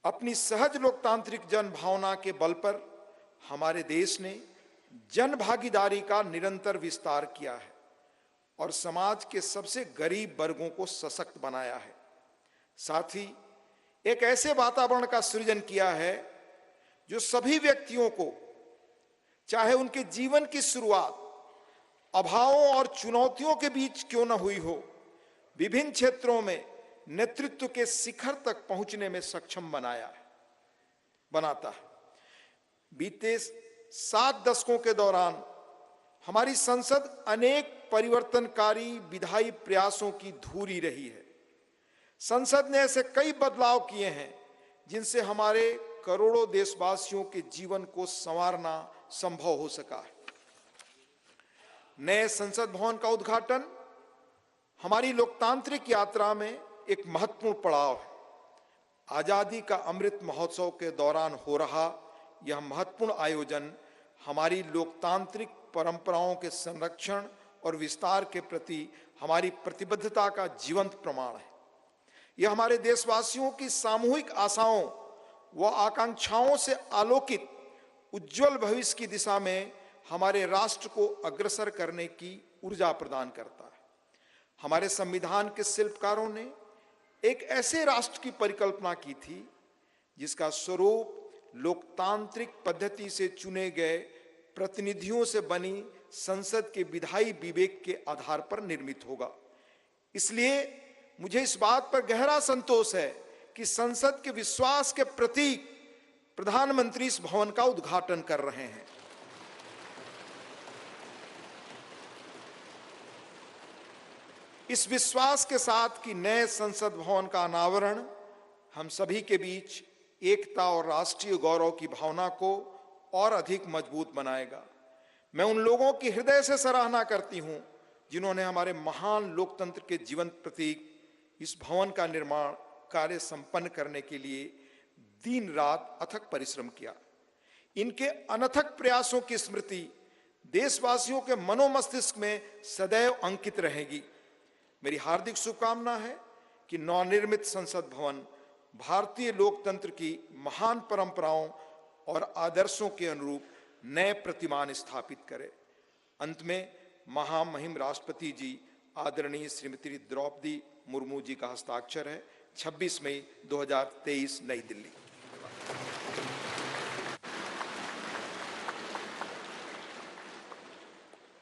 S4: अपनी सहज लोकतांत्रिक जन भावना के बल पर हमारे देश ने जन भागीदारी का निरंतर विस्तार किया है और समाज के सबसे गरीब वर्गों को सशक्त बनाया है। साथ ही एक ऐसे वातावरण का सृजन किया है जो सभी व्यक्तियों को, चाहे उनके जीवन की शुरुआत अभावों और चुनौतियों के बीच क्यों न हुई हो, विभिन्न क्षेत्रों में नेतृत्व के शिखर तक पहुंचने में सक्षम बनाता है। बीते 7 दशकों के दौरान हमारी संसद अनेक परिवर्तनकारी विधायी प्रयासों की धूरी रही है। संसद ने ऐसे कई बदलाव किए हैं जिनसे हमारे करोड़ों देशवासियों के जीवन को संवारना संभव हो सका है। नए संसद भवन का उद्घाटन हमारी लोकतांत्रिक यात्रा में एक महत्वपूर्ण पड़ाव है। आजादी का अमृत महोत्सव के दौरान हो रहा यह महत्वपूर्ण आयोजन हमारी लोकतांत्रिक परंपराओं के संरक्षण और विस्तार के प्रति हमारी प्रतिबद्धता का जीवंत प्रमाण है। यह हमारे देशवासियों की सामूहिक आशाओं व आकांक्षाओं से आलोकित उज्जवल भविष्य की दिशा में हमारे राष्ट्र को अग्रसर करने की ऊर्जा प्रदान करता है। हमारे संविधान के शिल्पकारों ने एक ऐसे राष्ट्र की परिकल्पना की थी जिसका स्वरूप लोकतांत्रिक पद्धति से चुने गए प्रतिनिधियों से बनी संसद के विधायी विवेक के आधार पर निर्मित होगा। इसलिए मुझे इस बात पर गहरा संतोष है कि संसद के विश्वास के प्रतीक प्रधानमंत्री इस भवन का उद्घाटन कर रहे हैं। इस विश्वास के साथ कि नए संसद भवन का अनावरण हम सभी के बीच एकता और राष्ट्रीय गौरव की भावना को और अधिक मजबूत बनाएगा। मैं उन लोगों की हृदय से सराहना करती हूं जिन्होंने हमारे महान लोकतंत्र के जीवंत प्रतीक इस भवन का निर्माण कार्य संपन्न करने के लिए दिन रात अथक परिश्रम किया। इनके अनथक प्रयासों की स्मृति देशवासियों के मनोमस्तिष्क में सदैव अंकित रहेगी। मेरी हार्दिक शुभकामना है कि नवनिर्मित संसद भवन भारतीय लोकतंत्र की महान परंपराओं और आदर्शों के अनुरूप नए प्रतिमान स्थापित करे। अंत में महामहिम राष्ट्रपति जी आदरणीय श्रीमती द्रौपदी मुर्मू जी का हस्ताक्षर है। 26 मई 2023 नई दिल्ली।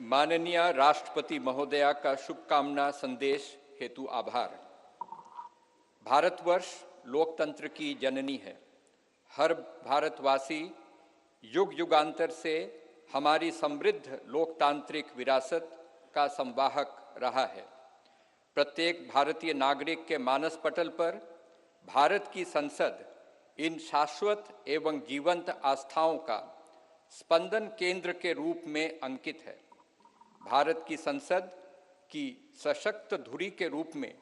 S3: माननीय राष्ट्रपति महोदया का शुभकामना संदेश हेतु आभार। भारतवर्ष लोकतंत्र की जननी है। हर भारतवासी युग युगांतर से हमारी समृद्ध लोकतांत्रिक विरासत का संवाहक रहा है। प्रत्येक भारतीय नागरिक के मानस पटल पर भारत की संसद इन शाश्वत एवं जीवंत आस्थाओं का स्पंदन केंद्र के रूप में अंकित है। भारत की संसद की सशक्त धुरी के रूप में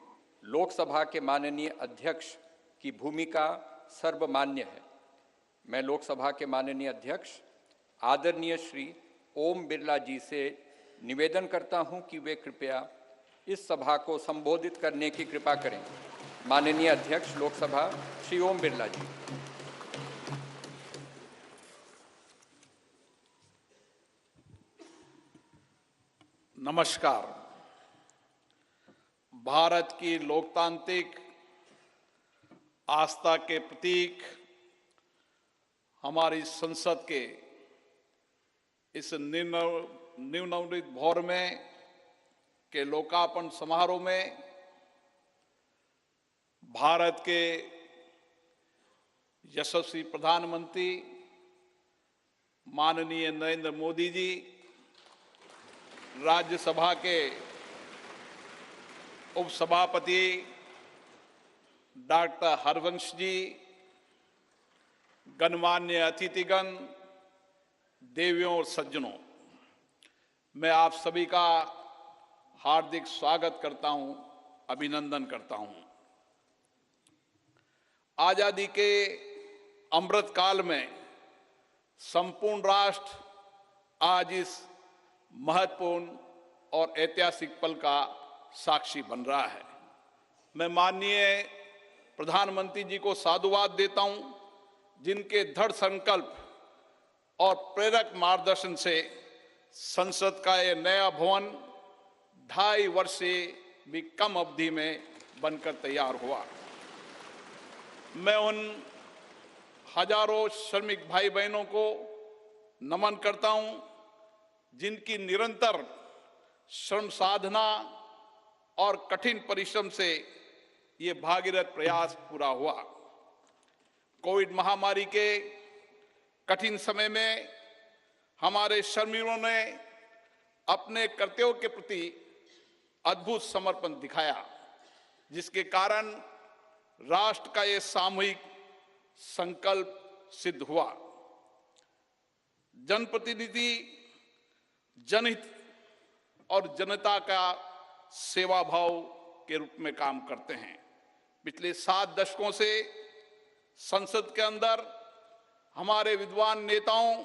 S3: लोकसभा के माननीय अध्यक्ष की भूमिका सर्वमान्य है। मैं लोकसभा के माननीय अध्यक्ष आदरणीय श्री ओम बिरला जी से निवेदन करता हूं कि वे कृपया इस सभा को संबोधित करने की कृपा करें। माननीय अध्यक्ष लोकसभा श्री ओम बिरला जी।
S8: नमस्कार। भारत की लोकतांत्रिक आस्था के प्रतीक हमारी संसद के इस नवनिर्मित भवन में के लोकार्पण समारोह में भारत के यशस्वी प्रधानमंत्री माननीय नरेंद्र मोदी जी, राज्यसभा के उपसभापति डॉक्टर हरवंश जी, गणमान्य अतिथिगण, देवियों और सज्जनों, मैं आप सभी का हार्दिक स्वागत करता हूं, अभिनंदन करता हूं। आजादी के अमृत काल में संपूर्ण राष्ट्र आज इस महत्वपूर्ण और ऐतिहासिक पल का साक्षी बन रहा है। मैं माननीय प्रधानमंत्री जी को साधुवाद देता हूं, जिनके दृढ़ संकल्प और प्रेरक मार्गदर्शन से संसद का यह नया भवन 2.5 वर्ष से भी कम अवधि में बनकर तैयार हुआ। मैं उन हजारों श्रमिक भाई बहनों को नमन करता हूं, जिनकी निरंतर श्रम साधना और कठिन परिश्रम से ये भागीरथ प्रयास पूरा हुआ। कोविड महामारी के कठिन समय में हमारे श्रमिकों ने अपने कर्तव्यों के प्रति अद्भुत समर्पण दिखाया, जिसके कारण राष्ट्र का ये सामूहिक संकल्प सिद्ध हुआ। जनप्रतिनिधि जनहित और जनता का सेवा भाव के रूप में काम करते हैं। पिछले 7 दशकों से संसद के अंदर हमारे विद्वान नेताओं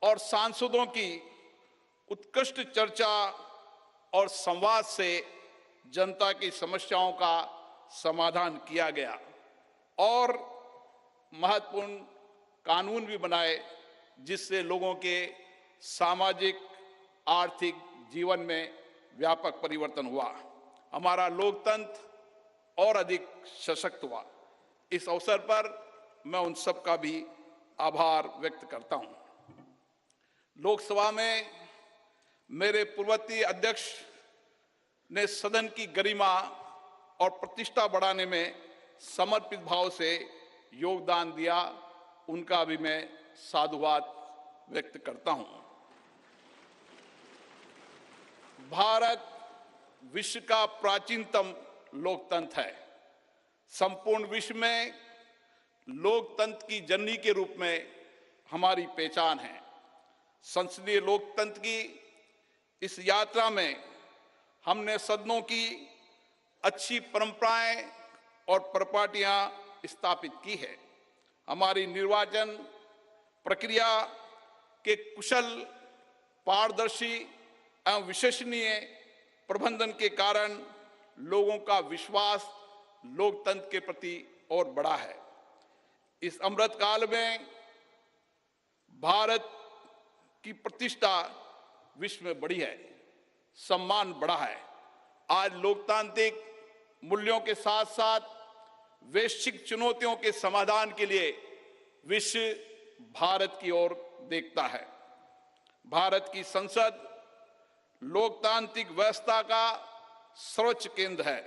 S8: और सांसदों की उत्कृष्ट चर्चा और संवाद से जनता की समस्याओं का समाधान किया गया और महत्वपूर्ण कानून भी बनाए, जिससे लोगों के सामाजिक आर्थिक जीवन में व्यापक परिवर्तन हुआ। हमारा लोकतंत्र और अधिक सशक्त हुआ। इस अवसर पर मैं उन सब का भी आभार व्यक्त करता हूं। लोकसभा में मेरे पूर्ववर्ती अध्यक्ष ने सदन की गरिमा और प्रतिष्ठा बढ़ाने में समर्पित भाव से योगदान दिया, उनका भी मैं साधुवाद व्यक्त करता हूं। भारत विश्व का प्राचीनतम लोकतंत्र है। संपूर्ण विश्व में लोकतंत्र की जननी के रूप में हमारी पहचान है। संसदीय लोकतंत्र की इस यात्रा में हमने सदनों की अच्छी परंपराएं और परिपाटियां स्थापित की है। हमारी निर्वाचन प्रक्रिया के कुशल, पारदर्शी एवं विश्वसनीय प्रबंधन के कारण लोगों का विश्वास लोकतंत्र के प्रति और बढ़ा है। इस अमृत काल में भारत की प्रतिष्ठा विश्व में बढ़ी है, सम्मान बढ़ा है। आज लोकतांत्रिक मूल्यों के साथ साथ वैश्विक चुनौतियों के समाधान के लिए विश्व भारत की ओर देखता है। भारत की संसद लोकतांत्रिक व्यवस्था का सर्वोच्च केंद्र है।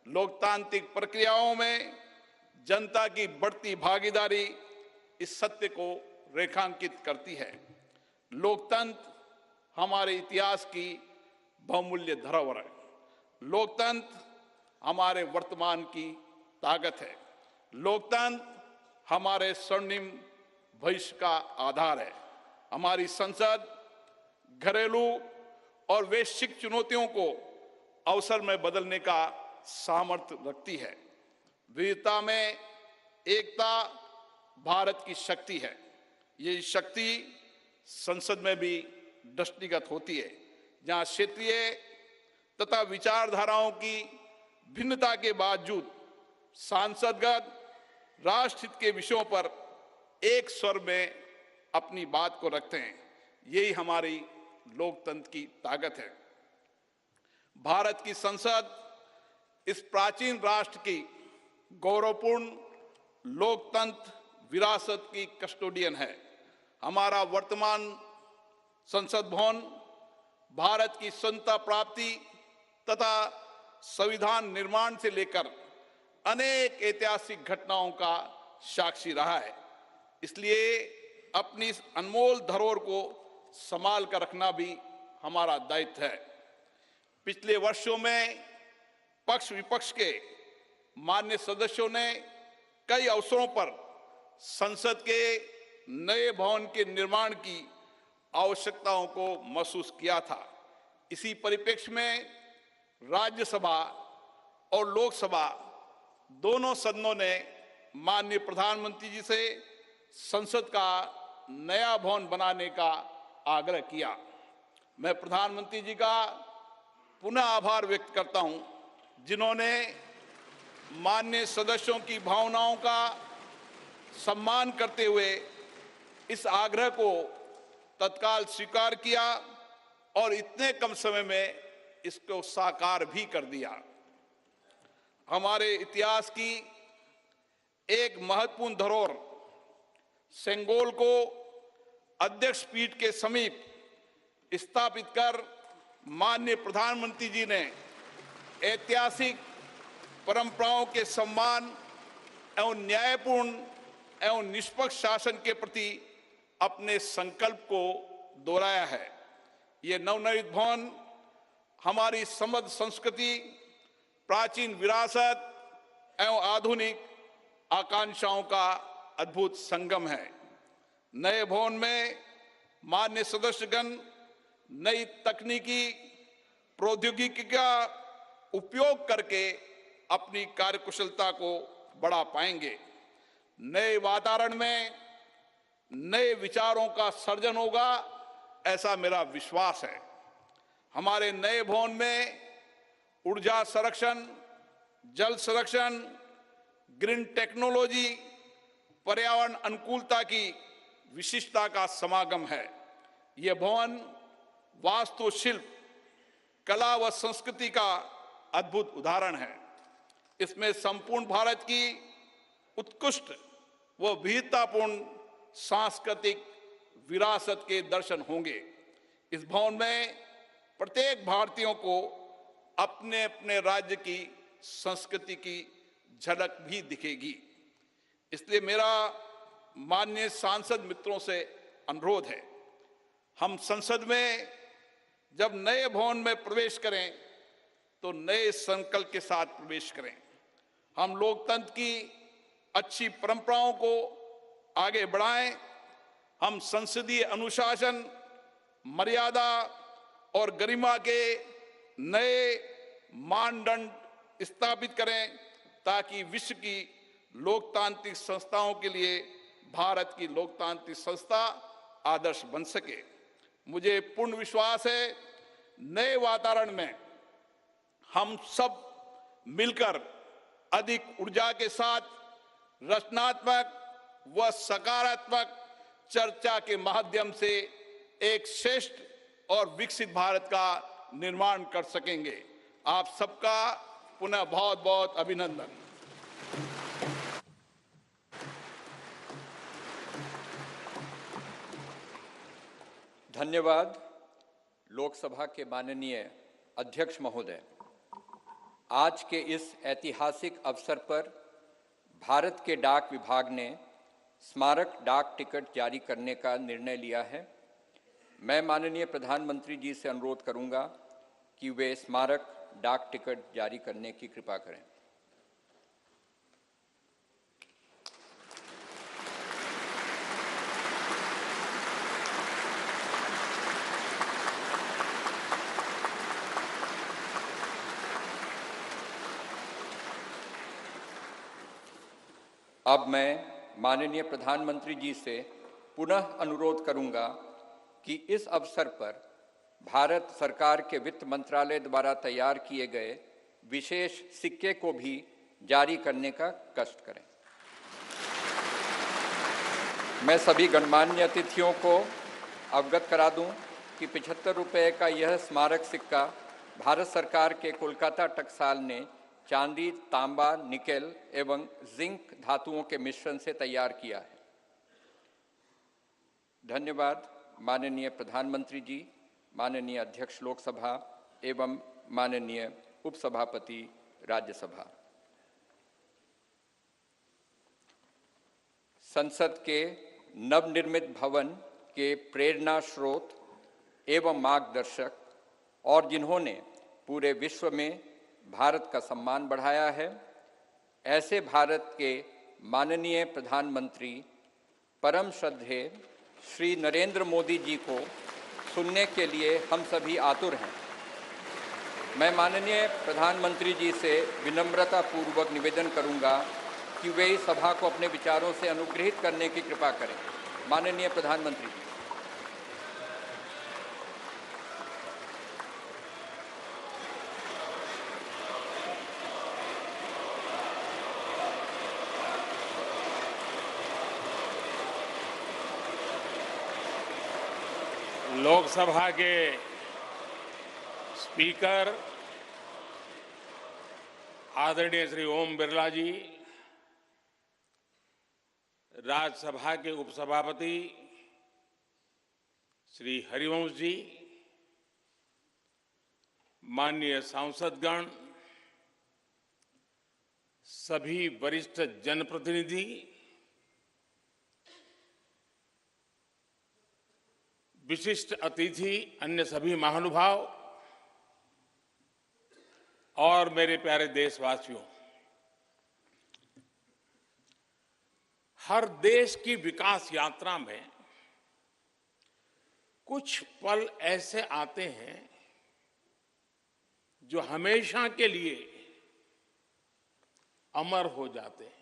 S8: लोकतांत्रिक प्रक्रियाओं में जनता की बढ़ती भागीदारी इस सत्य को रेखांकित करती है। लोकतंत्र हमारे इतिहास की बहुमूल्य धरोहर है। लोकतंत्र हमारे वर्तमान की ताकत है। लोकतंत्र हमारे स्वर्णिम भविष्य का आधार है। हमारी संसद घरेलू और वैश्विक चुनौतियों को अवसर में बदलने का सामर्थ्य रखती है। विविधता में एकता भारत की शक्ति है। ये शक्ति संसद में भी दृष्टिगत होती है, जहां क्षेत्रीय तथा विचारधाराओं की भिन्नता के बावजूद सांसदगण राष्ट्रहित के विषयों पर एक स्वर में अपनी बात को रखते हैं। यही हमारी लोकतंत्र की ताकत है। भारत की संसद इस प्राचीन राष्ट्र की गौरवपूर्ण लोकतंत्र विरासत की कस्टोडियन है। हमारा वर्तमान संसद भवन भारत की स्वतंत्रता प्राप्ति तथा संविधान निर्माण से लेकर अनेक ऐतिहासिक घटनाओं का साक्षी रहा है। इसलिए अपनी इस अनमोल धरोहर को संभाल कर रखना भी हमारा दायित्व है। पिछले वर्षों में पक्ष विपक्ष के मान्य सदस्यों ने कई अवसरों पर संसद के नए भवन के निर्माण की आवश्यकताओं को महसूस किया था। इसी परिप्रेक्ष्य में राज्यसभा और लोकसभा दोनों सदनों ने माननीय प्रधानमंत्री जी से संसद का नया भवन बनाने का आग्रह किया। मैं प्रधानमंत्री जी का पुनः आभार व्यक्त करता हूं, जिन्होंने माननीय सदस्यों की भावनाओं का सम्मान करते हुए इस आग्रह को तत्काल स्वीकार किया और इतने कम समय में इसको साकार भी कर दिया। हमारे इतिहास की एक महत्वपूर्ण धरोहर सेंगोल को अध्यक्ष पीठ के समीप स्थापित कर माननीय प्रधानमंत्री जी ने ऐतिहासिक परंपराओं के सम्मान एवं न्यायपूर्ण एवं निष्पक्ष शासन के प्रति अपने संकल्प को दोहराया है। ये नवनिर्मित भवन हमारी समृद्ध संस्कृति, प्राचीन विरासत एवं आधुनिक आकांक्षाओं का अद्भुत संगम है। नए भवन में माननीय सदस्यगण नई तकनीकी प्रौद्योगिकी का उपयोग करके अपनी कार्यकुशलता को बढ़ा पाएंगे। नए वातावरण में नए विचारों का सर्जन होगा, ऐसा मेरा विश्वास है। हमारे नए भवन में ऊर्जा संरक्षण, जल संरक्षण, ग्रीन टेक्नोलॉजी, पर्यावरण अनुकूलता की विशिष्टता का समागम है। यह भवन वास्तुशिल्प, कला व संस्कृति का अद्भुत उदाहरण है। इसमें संपूर्ण भारत की उत्कृष्ट व विविधतापूर्ण सांस्कृतिक विरासत के दर्शन होंगे। इस भवन में प्रत्येक भारतीयों को अपने अपने राज्य की संस्कृति की झलक भी दिखेगी। इसलिए मेरा माननीय सांसद मित्रों से अनुरोध है, हम संसद में जब नए भवन में प्रवेश करें तो नए संकल्प के साथ प्रवेश करें। हम लोकतंत्र की अच्छी परंपराओं को आगे बढ़ाएं। हम संसदीय अनुशासन, मर्यादा और गरिमा के नए मानदंड स्थापित करें ताकि विश्व की लोकतांत्रिक संस्थाओं के लिए भारत की लोकतांत्रिक संस्था आदर्श बन सके। मुझे पूर्ण विश्वास है, नए वातावरण में हम सब मिलकर अधिक ऊर्जा के साथ रचनात्मक व सकारात्मक चर्चा के माध्यम से एक श्रेष्ठ और विकसित भारत का निर्माण कर सकेंगे। आप सबका पुनः बहुत बहुत अभिनंदन।
S3: धन्यवाद। लोकसभा के माननीय अध्यक्ष महोदय, आज के इस ऐतिहासिक अवसर पर भारत के डाक विभाग ने स्मारक डाक टिकट जारी करने का निर्णय लिया है। मैं माननीय प्रधानमंत्री जी से अनुरोध करूंगा कि वे स्मारक डाक टिकट जारी करने की कृपा करें। अब मैं माननीय प्रधानमंत्री जी से पुनः अनुरोध करूंगा कि इस अवसर पर भारत सरकार के वित्त मंत्रालय द्वारा तैयार किए गए विशेष सिक्के को भी जारी करने का कष्ट करें। मैं सभी गणमान्य अतिथियों को अवगत करा दूं कि 75 रुपये का यह स्मारक सिक्का भारत सरकार के कोलकाता टकसाल ने चांदी, तांबा, निकेल एवं जिंक धातुओं के मिश्रण से तैयार किया है। धन्यवाद माननीय प्रधानमंत्री जी, माननीय अध्यक्ष लोकसभा एवं माननीय उपसभापति राज्यसभा। संसद के नवनिर्मित भवन के प्रेरणा स्रोत एवं मार्गदर्शक और जिन्होंने पूरे विश्व में भारत का सम्मान बढ़ाया है, ऐसे भारत के माननीय प्रधानमंत्री परम श्रद्धेय श्री नरेंद्र मोदी जी को सुनने के लिए हम सभी आतुर हैं। मैं माननीय प्रधानमंत्री जी से विनम्रतापूर्वक निवेदन करूंगा कि वे इस सभा को अपने विचारों से अनुग्रहित करने की कृपा करें। माननीय प्रधानमंत्री जी।
S6: लोकसभा के स्पीकर आदरणीय श्री ओम बिरला जी, राज्यसभा के उपसभापति श्री हरिवंश जी, माननीय सांसदगण, सभी वरिष्ठ जनप्रतिनिधि, विशिष्ट अतिथि, अन्य सभी महानुभाव और मेरे प्यारे देशवासियों, हर देश की विकास यात्रा में कुछ पल ऐसे आते हैं जो हमेशा के लिए अमर हो जाते हैं।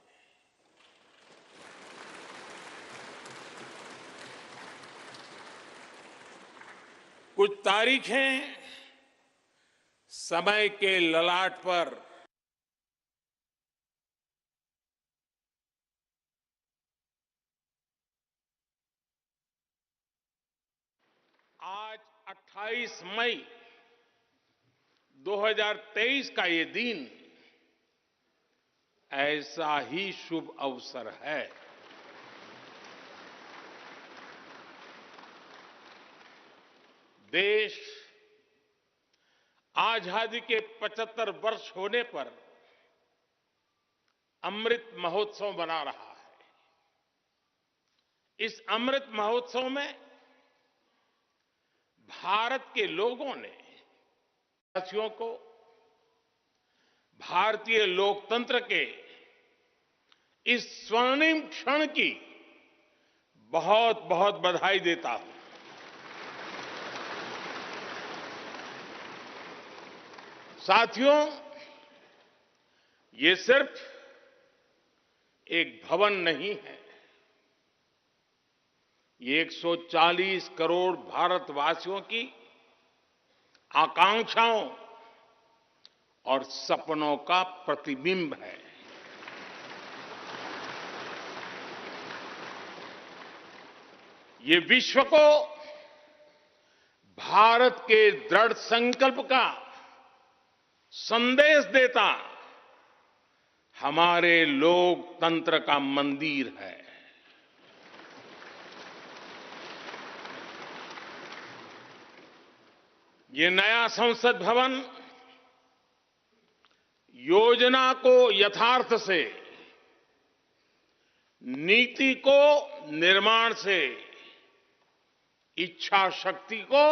S6: कुछ तारीखें समय के ललाट पर आज 28 मई 2023 का ये दिन ऐसा ही शुभ अवसर है। देश आजादी के 75 वर्ष होने पर अमृत महोत्सव मना रहा है। इस अमृत महोत्सव में भारत के लोगों ने देशवासियों को भारतीय लोकतंत्र के इस स्वर्णिम क्षण की बहुत बहुत बधाई देता हूं। साथियों, ये सिर्फ एक भवन नहीं है, ये 140 करोड़ भारतवासियों की आकांक्षाओं और सपनों का प्रतिबिंब है। ये विश्व को भारत के दृढ़ संकल्प का संदेश देता हमारे लोकतंत्र का मंदिर है। ये नया संसद भवन योजना को यथार्थ से, नीति को निर्माण से, इच्छा शक्ति को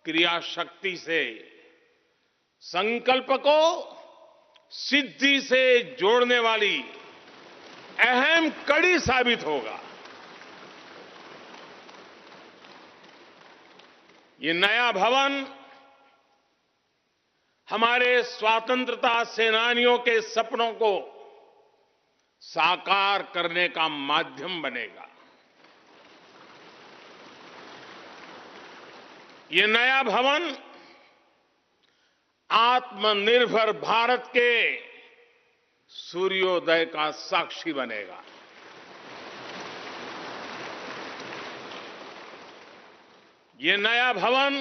S6: क्रिया शक्ति से, संकल्प को सिद्धि से जोड़ने वाली अहम कड़ी साबित होगा। ये नया भवन हमारे स्वतंत्रता सेनानियों के सपनों को साकार करने का माध्यम बनेगा। ये नया भवन आत्मनिर्भर भारत के सूर्योदय का साक्षी बनेगा। ये नया भवन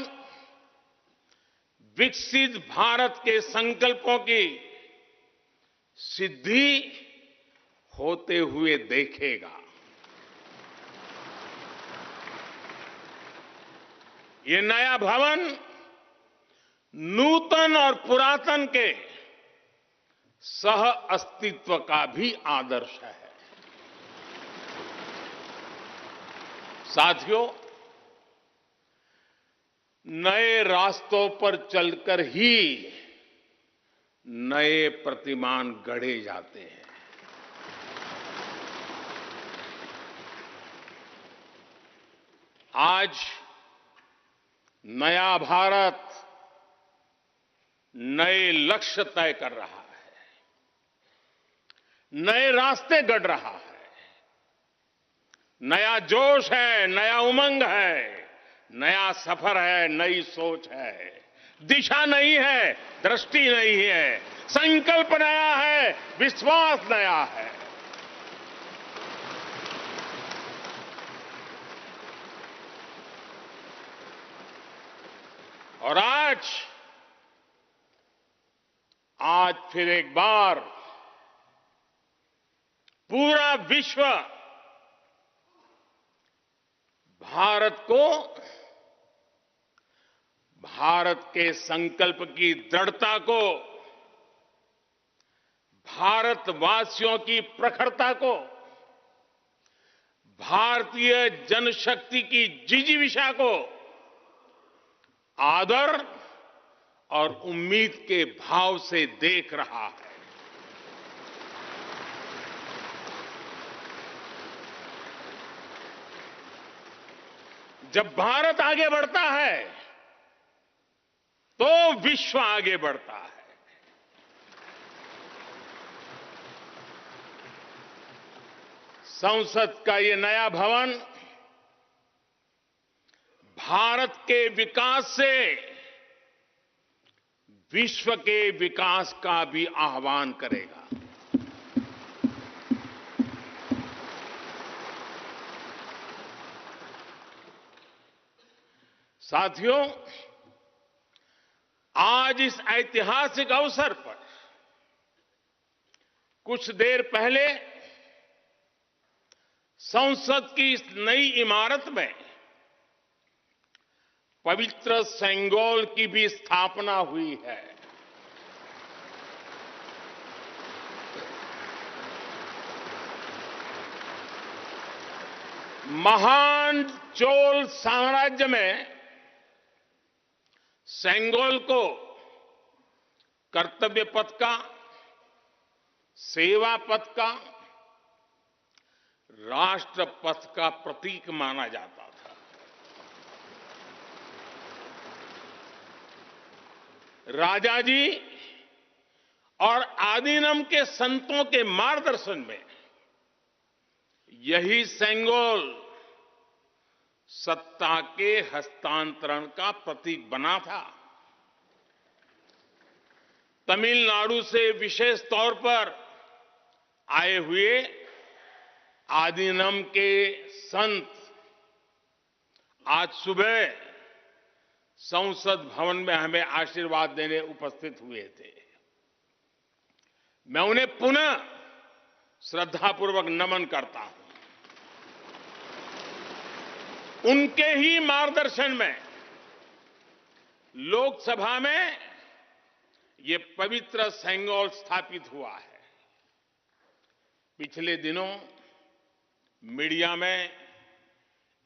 S6: विकसित भारत के संकल्पों की सिद्धि होते हुए देखेगा। ये नया भवन नूतन और पुरातन के सह अस्तित्व का भी आदर्श है। साथियों, नए रास्तों पर चलकर ही नए प्रतिमान गढ़े जाते हैं। आज नया भारत नए लक्ष्य तय कर रहा है, नए रास्ते गढ़ रहा है, नया जोश है, नया उमंग है, नया सफर है, नई सोच है। दिशा नहीं है, दृष्टि नहीं है, संकल्प नया है, विश्वास नया है। और आज फिर एक बार पूरा विश्व भारत को, भारत के संकल्प की दृढ़ता को, भारतवासियों की प्रखरता को, भारतीय जनशक्ति की जिजीविषा को आदर और उम्मीद के भाव से देख रहा है। जब भारत आगे बढ़ता है तो विश्व आगे बढ़ता है। संसद का ये नया भवन भारत के विकास से विश्व के विकास का भी आह्वान करेगा। साथियों, आज इस ऐतिहासिक अवसर पर कुछ देर पहले संसद की इस नई इमारत में पवित्र सेंगोल की भी स्थापना हुई है। महान चोल साम्राज्य में सेंगोल को कर्तव्य पथ का, सेवा पथ का, राष्ट्र पथ का प्रतीक माना जाता था। राजा जी और आदीनम के संतों के मार्गदर्शन में यही सेंगोल सत्ता के हस्तांतरण का प्रतीक बना था। तमिलनाडु से विशेष तौर पर आए हुए आदीनम के संत आज सुबह संसद भवन में हमें आशीर्वाद देने उपस्थित हुए थे। मैं उन्हें पुनः श्रद्धापूर्वक नमन करता हूं। उनके ही मार्गदर्शन में लोकसभा में ये पवित्र सेंगोल स्थापित हुआ है। पिछले दिनों मीडिया में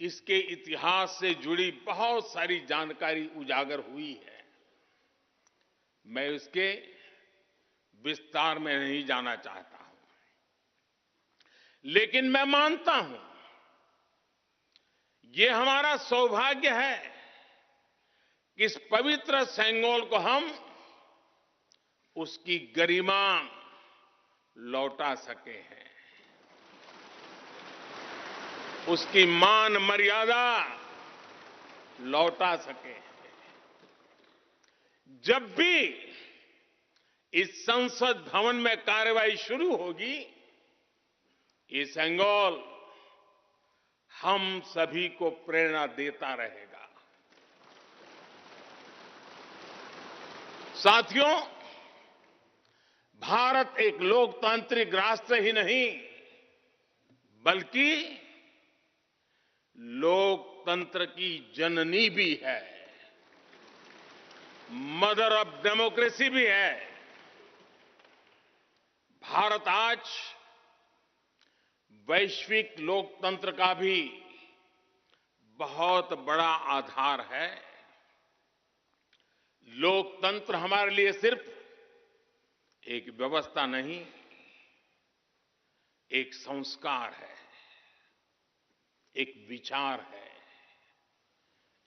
S6: इसके इतिहास से जुड़ी बहुत सारी जानकारी उजागर हुई है। मैं इसके विस्तार में नहीं जाना चाहता हूं, लेकिन मैं मानता हूं ये हमारा सौभाग्य है कि इस पवित्र सेंगोल को हम उसकी गरिमा लौटा सके हैं, उसकी मान मर्यादा लौटा सके। जब भी इस संसद भवन में कार्यवाही शुरू होगी, ये सेंगोल हम सभी को प्रेरणा देता रहेगा। साथियों, भारत एक लोकतांत्रिक राष्ट्र ही नहीं बल्कि लोकतंत्र की जननी भी है, मदर ऑफ डेमोक्रेसी भी है। भारत आज वैश्विक लोकतंत्र का भी बहुत बड़ा आधार है। लोकतंत्र हमारे लिए सिर्फ एक व्यवस्था नहीं, एक संस्कार है, एक विचार है,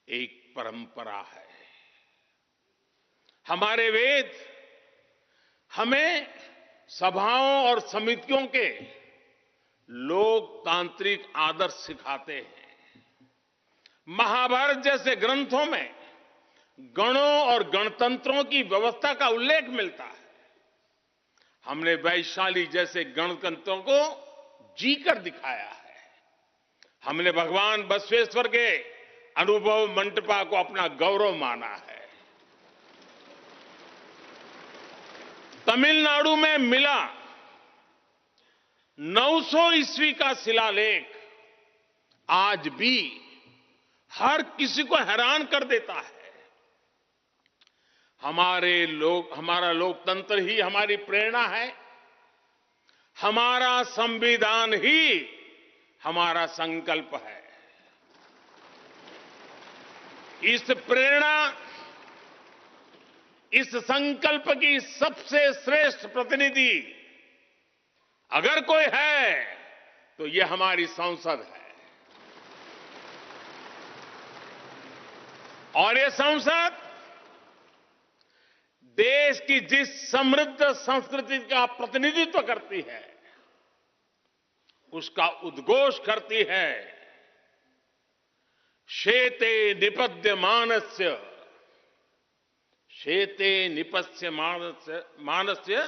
S6: एक परंपरा है। हमारे वेद हमें सभाओं और समितियों के लोकतांत्रिक आदर्श सिखाते हैं। महाभारत जैसे ग्रंथों में गणों और गणतंत्रों की व्यवस्था का उल्लेख मिलता है। हमने वैशाली जैसे गणतंत्रों को जीकर दिखाया है। हमने भगवान बसवेश्वर के अनुभव मंटपा को अपना गौरव माना है। तमिलनाडु में मिला 900 ईस्वी का शिलालेख आज भी हर किसी को हैरान कर देता है। हमारा लोकतंत्र ही हमारी प्रेरणा है, हमारा संविधान ही हमारा संकल्प है। इस प्रेरणा, इस संकल्प की सबसे श्रेष्ठ प्रतिनिधि अगर कोई है तो ये हमारी संसद है। और ये संसद देश की जिस समृद्ध संस्कृति का प्रतिनिधित्व करती है, उसका उद्घोष करती है। शेते निपद्य मानस्य, शेते निपस्य मानस्य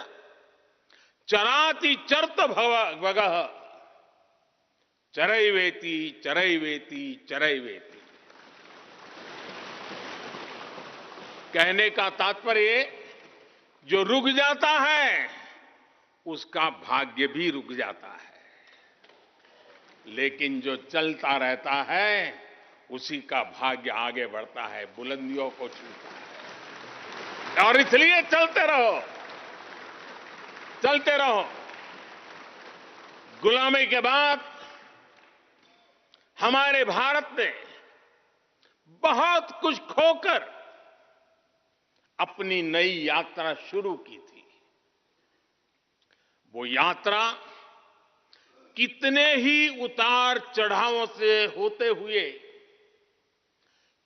S6: चराति चरत भगः, चरैवेति चरैवेति चरैवेति। कहने का तात्पर्य, जो रुक जाता है उसका भाग्य भी रुक जाता है, लेकिन जो चलता रहता है उसी का भाग्य आगे बढ़ता है, बुलंदियों को छूता है। और इसलिए चलते रहो, चलते रहो। गुलामी के बाद हमारे भारत ने बहुत कुछ खोकर अपनी नई यात्रा शुरू की थी। वो यात्रा कितने ही उतार चढ़ावों से होते हुए,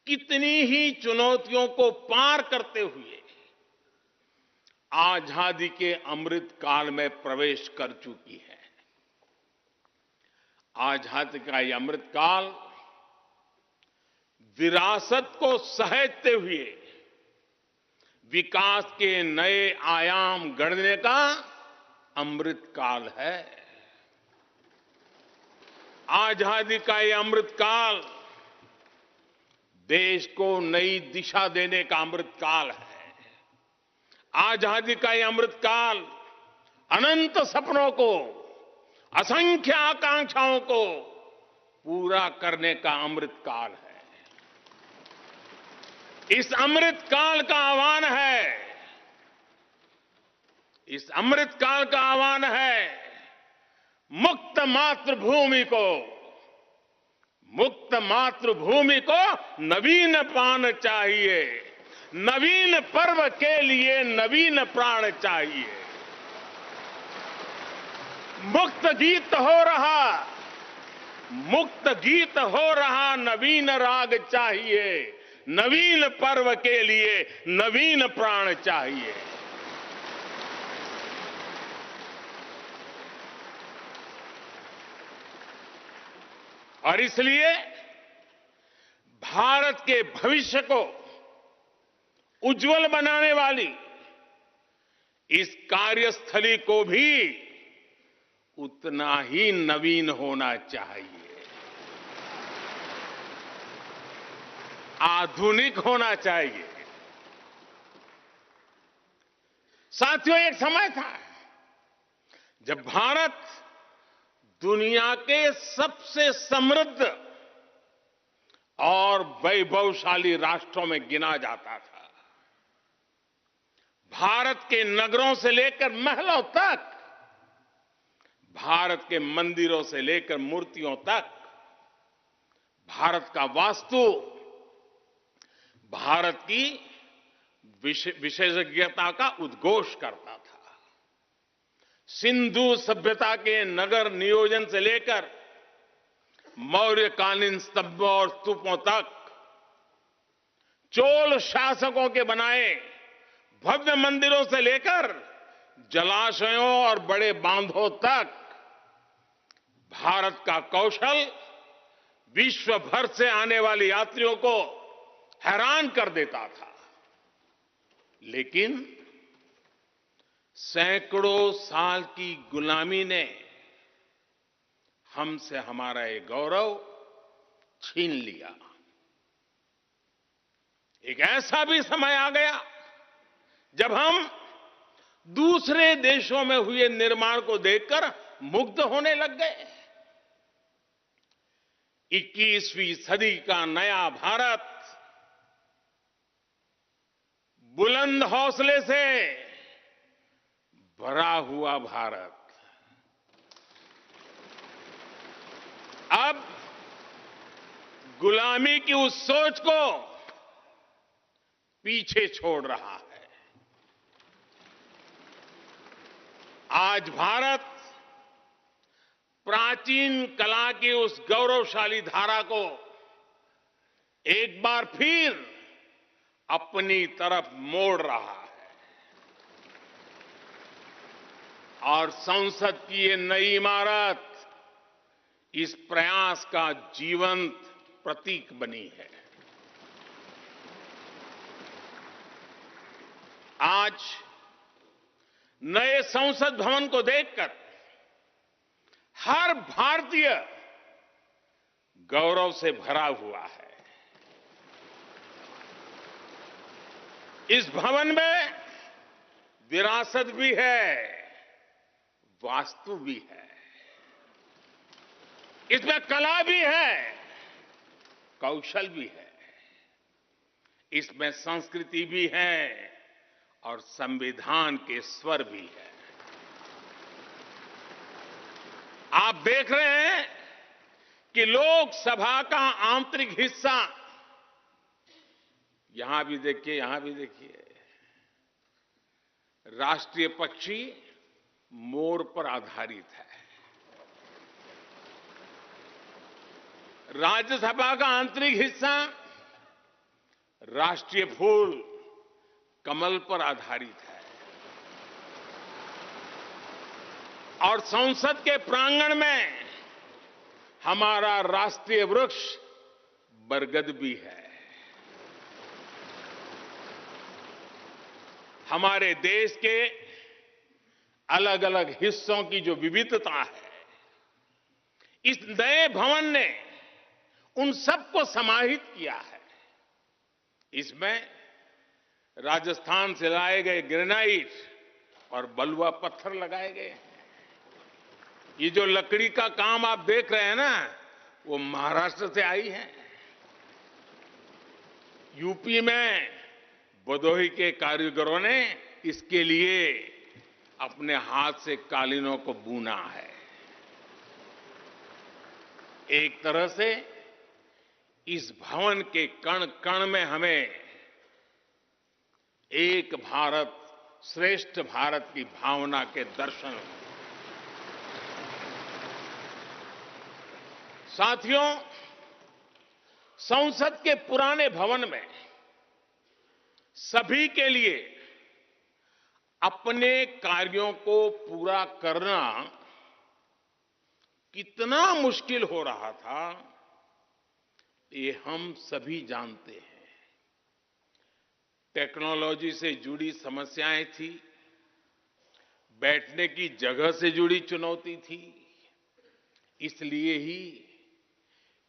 S6: कितनी ही चुनौतियों को पार करते हुए आजादी के अमृत काल में प्रवेश कर चुकी है। आजादी का ये अमृत काल विरासत को सहेजते हुए विकास के नए आयाम गढ़ने का अमृत काल है। आजादी का ये अमृत काल देश को नई दिशा देने का अमृत काल है। आजादी का ये अमृत काल अनंत सपनों को, असंख्य आकांक्षाओं को पूरा करने का अमृत काल है। इस अमृत काल का आह्वान है, इस अमृत काल का आह्वान है मुक्त मातृभूमि को, मुक्त मातृभूमि को नवीन पान चाहिए, नवीन पर्व के लिए नवीन प्राण चाहिए। मुक्त गीत हो रहा, मुक्त गीत हो रहा नवीन राग चाहिए, नवीन पर्व के लिए नवीन प्राण चाहिए। और इसलिए भारत के भविष्य को उज्जवल बनाने वाली इस कार्यस्थली को भी उतना ही नवीन होना चाहिए, आधुनिक होना चाहिए। साथियों, एक समय था जब भारत दुनिया के सबसे समृद्ध और वैभवशाली राष्ट्रों में गिना जाता था। भारत के नगरों से लेकर महलों तक, भारत के मंदिरों से लेकर मूर्तियों तक, भारत का वास्तु भारत की विशेषज्ञता का उद्घोष करता था। सिंधु सभ्यता के नगर नियोजन से लेकर मौर्यकालीन स्तंभों और स्तूपों तक, चोल शासकों के बनाए भव्य मंदिरों से लेकर जलाशयों और बड़े बांधों तक भारत का कौशल विश्व भर से आने वाले यात्रियों को हैरान कर देता था। लेकिन सैकड़ों साल की गुलामी ने हमसे हमारा ये गौरव छीन लिया। एक ऐसा भी समय आ गया जब हम दूसरे देशों में हुए निर्माण को देखकर मुग्ध होने लग गए। 21वीं सदी का नया भारत बुलंद हौसले से भरा हुआ भारत अब गुलामी की उस सोच को पीछे छोड़ रहा है। आज भारत प्राचीन कला की उस गौरवशाली धारा को एक बार फिर अपनी तरफ मोड़ रहा है और संसद की ये नई इमारत इस प्रयास का जीवंत प्रतीक बनी है। आज नए संसद भवन को देखकर हर भारतीय गौरव से भरा हुआ है। इस भवन में विरासत भी है, वास्तु भी है, इसमें कला भी है, कौशल भी है, इसमें संस्कृति भी है और संविधान के स्वर भी है। आप देख रहे हैं कि लोकसभा का आंतरिक हिस्सा, यहां भी देखिए, यहां भी देखिए, राष्ट्रीय पक्षी मोर पर आधारित है। राज्यसभा का आंतरिक हिस्सा राष्ट्रीय फूल कमल पर आधारित है और संसद के प्रांगण में हमारा राष्ट्रीय वृक्ष बरगद भी है। हमारे देश के अलग अलग हिस्सों की जो विविधता है, इस नए भवन ने उन सबको समाहित किया है। इसमें राजस्थान से लाए गए ग्रेनाइट और बलुआ पत्थर लगाए गए हैं। ये जो लकड़ी का काम आप देख रहे हैं ना, वो महाराष्ट्र से आई है। यूपी में भदोही के कारीगरों ने इसके लिए अपने हाथ से कालीनों को बुना है। एक तरह से इस भवन के कण कण में हमें एक भारत श्रेष्ठ भारत की भावना के दर्शन। साथियों, संसद के पुराने भवन में सभी के लिए अपने कार्यों को पूरा करना कितना मुश्किल हो रहा था, ये हम सभी जानते हैं। टेक्नोलॉजी से जुड़ी समस्याएं थी, बैठने की जगह से जुड़ी चुनौती थी। इसलिए ही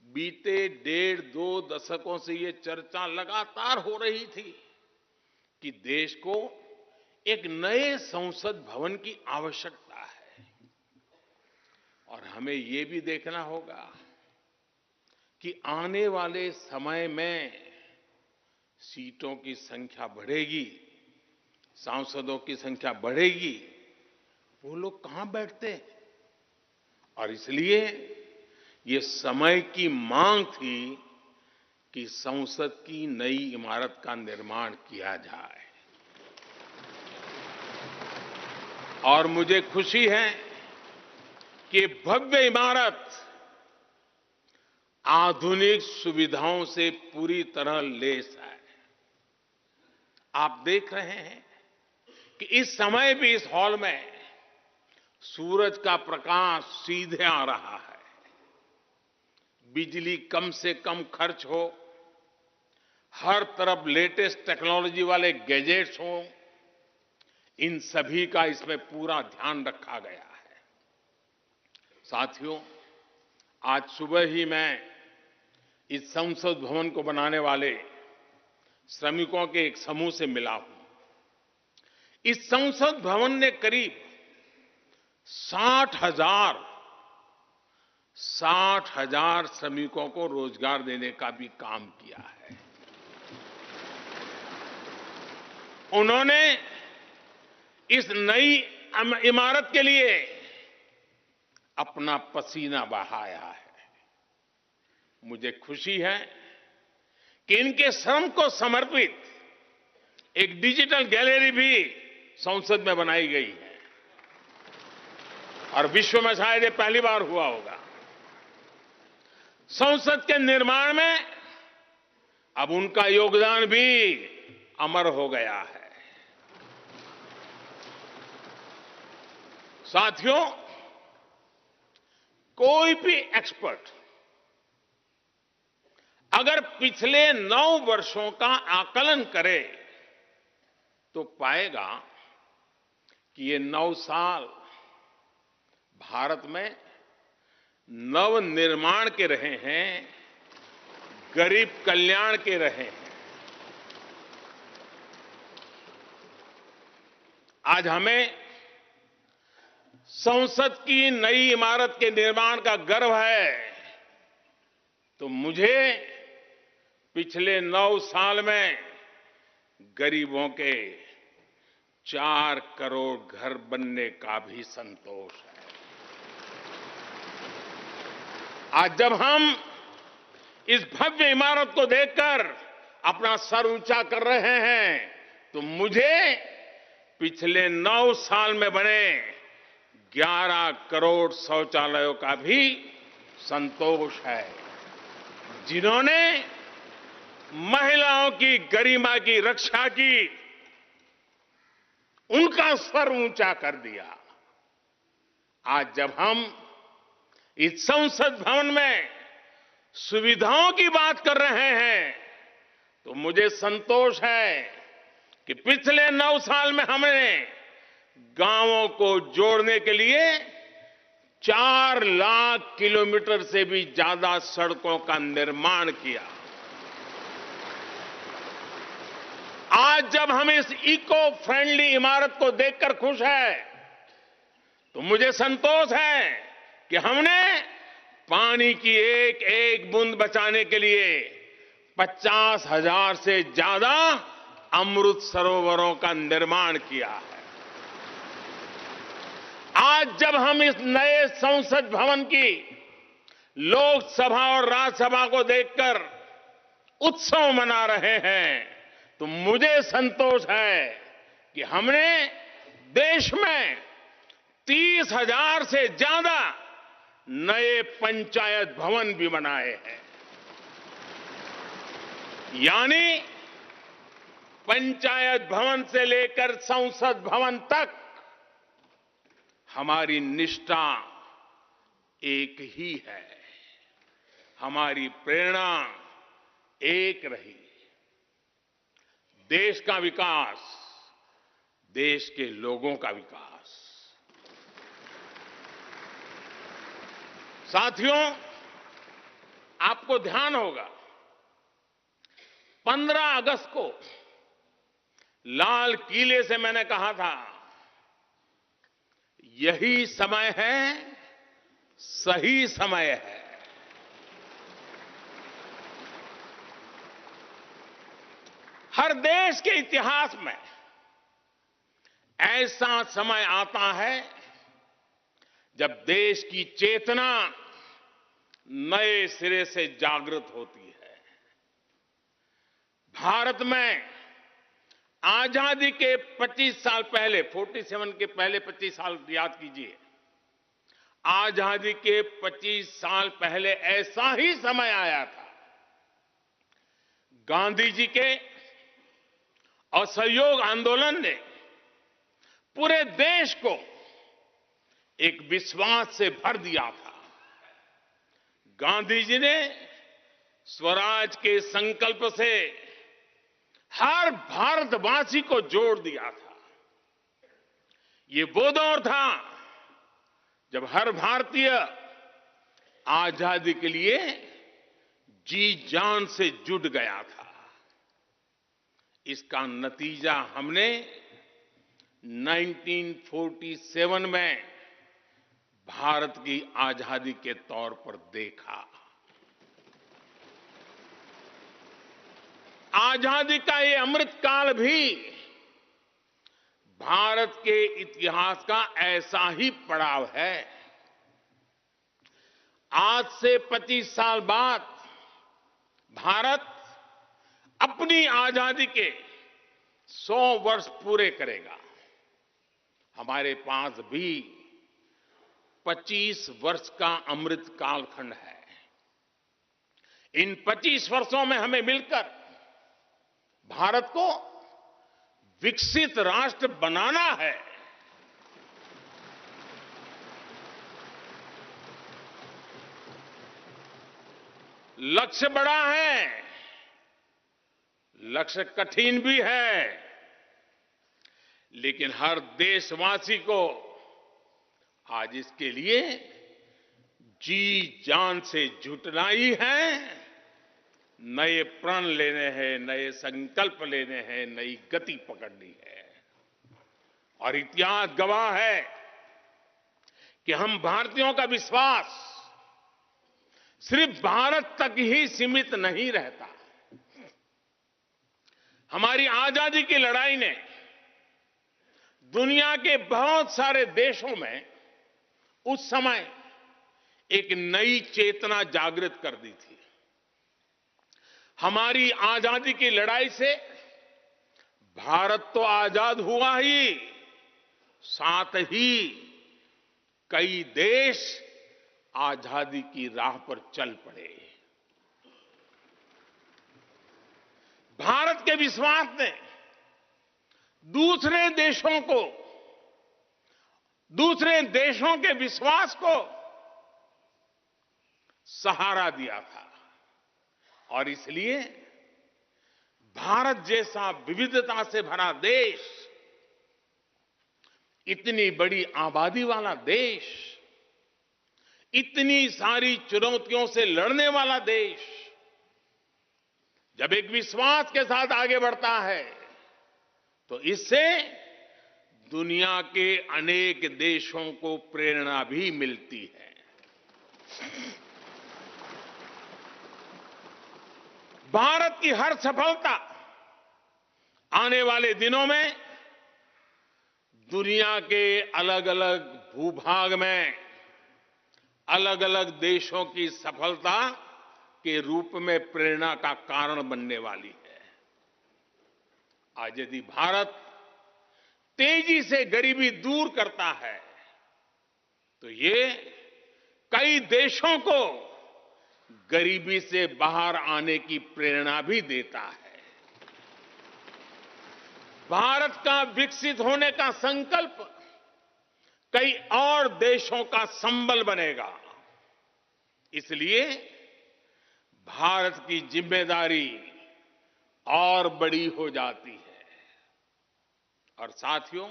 S6: बीते 1.5-2 दशकों से ये चर्चा लगातार हो रही थी कि देश को एक नए संसद भवन की आवश्यकता है। और हमें ये भी देखना होगा कि आने वाले समय में सीटों की संख्या बढ़ेगी, सांसदों की संख्या बढ़ेगी, वो लोग कहां बैठते हैं? और इसलिए ये समय की मांग थी कि संसद की नई इमारत का निर्माण किया जाए। और मुझे खुशी है कि भव्य इमारत आधुनिक सुविधाओं से पूरी तरह लैस है। आप देख रहे हैं कि इस समय भी इस हॉल में सूरज का प्रकाश सीधे आ रहा है, बिजली कम से कम खर्च हो, हर तरफ लेटेस्ट टेक्नोलॉजी वाले गैजेट्स हों, इन सभी का इसमें पूरा ध्यान रखा गया है। साथियों, आज सुबह ही मैं इस संसद भवन को बनाने वाले श्रमिकों के एक समूह से मिला हूं। इस संसद भवन ने करीब 60,000 श्रमिकों को रोजगार देने का भी काम किया है। उन्होंने इस नई इमारत के लिए अपना पसीना बहाया है। मुझे खुशी है कि इनके श्रम को समर्पित एक डिजिटल गैलरी भी संसद में बनाई गई है और विश्व में शायद ये पहली बार हुआ होगा। संसद के निर्माण में अब उनका योगदान भी अमर हो गया है। साथियों, कोई भी एक्सपर्ट अगर पिछले 9 वर्षों का आकलन करे तो पाएगा कि ये 9 साल भारत में नव निर्माण के रहे हैं, गरीब कल्याण के रहे हैं। आज हमें संसद की नई इमारत के निर्माण का गर्व है, तो मुझे पिछले 9 साल में गरीबों के 4 करोड़ घर बनने का भी संतोष है। आज जब हम इस भव्य इमारत को देखकर अपना सर ऊंचा कर रहे हैं, तो मुझे पिछले 9 साल में बने 11 करोड़ शौचालयों का भी संतोष है, जिन्होंने महिलाओं की गरिमा की रक्षा की, उनका सर ऊंचा कर दिया। आज जब हम इस संसद भवन में सुविधाओं की बात कर रहे हैं, तो मुझे संतोष है कि पिछले 9 साल में हमने गांवों को जोड़ने के लिए 4 लाख किलोमीटर से भी ज्यादा सड़कों का निर्माण किया। आज जब हम इस इको फ्रेंडली इमारत को देखकर खुश है, तो मुझे संतोष है कि हमने पानी की एक एक बूंद बचाने के लिए 50,000 से ज्यादा अमृत सरोवरों का निर्माण किया है। आज जब हम इस नए संसद भवन की लोकसभा और राज्यसभा को देखकर उत्सव मना रहे हैं, तो मुझे संतोष है कि हमने देश में 30,000 से ज्यादा नए पंचायत भवन भी बनाए हैं। यानी पंचायत भवन से लेकर संसद भवन तक हमारी निष्ठा एक ही है, हमारी प्रेरणा एक रही। देश का विकास, देश के लोगों का विकास। साथियों, आपको ध्यान होगा 15 अगस्त को लाल किले से मैंने कहा था, यही समय है, सही समय है। हर देश के इतिहास में ऐसा समय आता है जब देश की चेतना नए सिरे से जागृत होती है। भारत में आजादी के 25 साल पहले, 47 के पहले 25 साल याद कीजिए, आजादी के 25 साल पहले ऐसा ही समय आया था। गांधी जी के असहयोग आंदोलन ने पूरे देश को एक विश्वास से भर दिया था। गांधी जी ने स्वराज के संकल्प से हर भारतवासी को जोड़ दिया था। ये वो दौर था जब हर भारतीय आजादी के लिए जी जान से जुट गया था। इसका नतीजा हमने 1947 में भारत की आजादी के तौर पर देखा। आजादी का ये अमृतकाल भी भारत के इतिहास का ऐसा ही पड़ाव है। आज से 25 साल बाद भारत अपनी आजादी के 100 वर्ष पूरे करेगा। हमारे पास भी 25 वर्ष का अमृत कालखंड है। इन 25 वर्षों में हमें मिलकर भारत को विकसित राष्ट्र बनाना है। लक्ष्य बड़ा है, लक्ष्य कठिन भी है, लेकिन हर देशवासी को आज इसके लिए जी जान से जुटना ही है। नए प्रण लेने हैं, नए संकल्प लेने हैं, नई गति पकड़नी है। और इतिहास गवाह है कि हम भारतीयों का विश्वास सिर्फ भारत तक ही सीमित नहीं रहता। हमारी आजादी की लड़ाई ने दुनिया के बहुत सारे देशों में उस समय एक नई चेतना जागृत कर दी थी। हमारी आजादी की लड़ाई से भारत तो आजाद हुआ ही, साथ ही कई देश आजादी की राह पर चल पड़े। भारत के विश्वास ने दूसरे देशों के विश्वास को सहारा दिया था। और इसलिए भारत जैसा विविधता से भरा देश, इतनी बड़ी आबादी वाला देश, इतनी सारी चुनौतियों से लड़ने वाला देश जब एक विश्वास के साथ आगे बढ़ता है तो इससे दुनिया के अनेक देशों को प्रेरणा भी मिलती है। भारत की हर सफलता आने वाले दिनों में दुनिया के अलग अलग भूभाग में अलग अलग देशों की सफलता के रूप में प्रेरणा का कारण बनने वाली है। आज यदि भारत तेजी से गरीबी दूर करता है तो ये कई देशों को गरीबी से बाहर आने की प्रेरणा भी देता है। भारत का विकसित होने का संकल्प कई और देशों का संबल बनेगा। इसलिए भारत की जिम्मेदारी और बड़ी हो जाती है। और साथियों,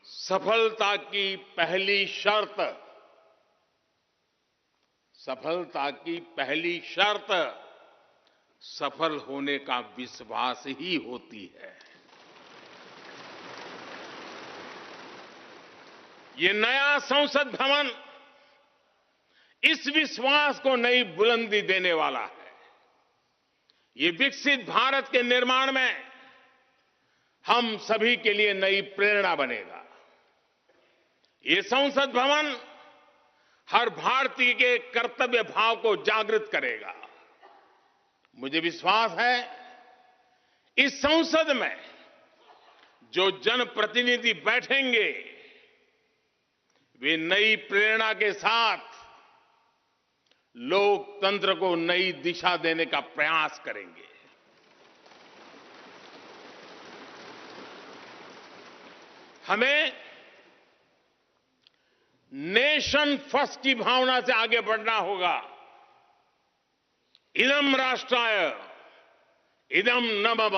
S6: सफलता की पहली शर्त सफल होने का विश्वास ही होती है। ये नया संसद भवन इस विश्वास को नई बुलंदी देने वाला है। ये विकसित भारत के निर्माण में हम सभी के लिए नई प्रेरणा बनेगा। ये संसद भवन हर भारतीय के कर्तव्य भाव को जागृत करेगा। मुझे विश्वास है इस संसद में जो जनप्रतिनिधि बैठेंगे वे नई प्रेरणा के साथ लोकतंत्र को नई दिशा देने का प्रयास करेंगे। हमें नेशन फर्स्ट की भावना से आगे बढ़ना होगा। इदम राष्ट्राय इदम न मम।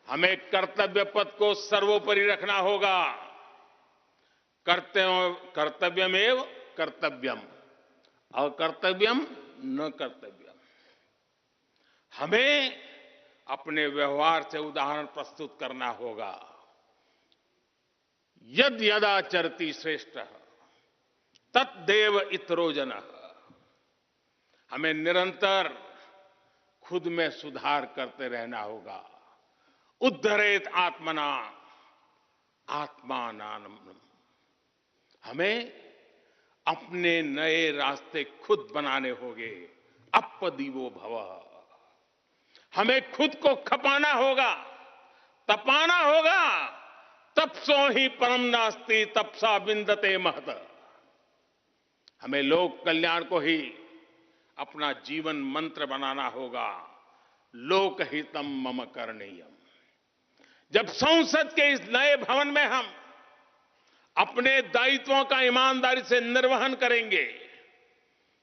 S6: हमें कर्तव्य पथ को सर्वोपरि रखना होगा। कर्तव्यमेव कर्तव्यम, अकर्तव्यम न कर्तव्यम। हमें अपने व्यवहार से उदाहरण प्रस्तुत करना होगा। यद यदाचरति श्रेष्ठ तत्देव इतरो जनः। हमें निरंतर खुद में सुधार करते रहना होगा। उद्धरेत आत्मना आत्मानानम। हमें अपने नए रास्ते खुद बनाने होंगे। अपदीवो भव। हमें खुद को खपाना होगा, तपाना होगा। तपसो ही परम नास्ति तपसा विंदते महत। हमें लोक कल्याण को ही अपना जीवन मंत्र बनाना होगा। लोकहितम मम करणीयम। जब संसद के इस नए भवन में हम अपने दायित्वों का ईमानदारी से निर्वहन करेंगे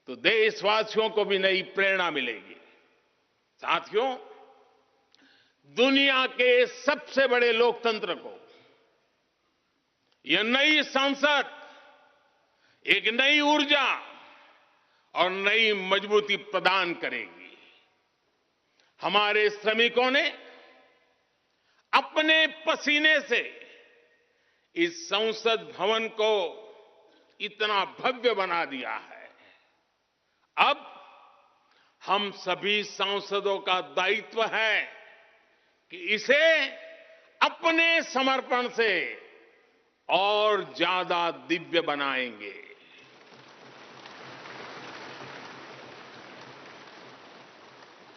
S6: तो देशवासियों को भी नई प्रेरणा मिलेगी। साथियों, दुनिया के सबसे बड़े लोकतंत्र को यह नई संसद एक नई ऊर्जा और नई मजबूती प्रदान करेगी। हमारे श्रमिकों ने अपने पसीने से इस संसद भवन को इतना भव्य बना दिया है। अब हम सभी सांसदों का दायित्व है कि इसे अपने समर्पण से और ज्यादा दिव्य बनाएंगे।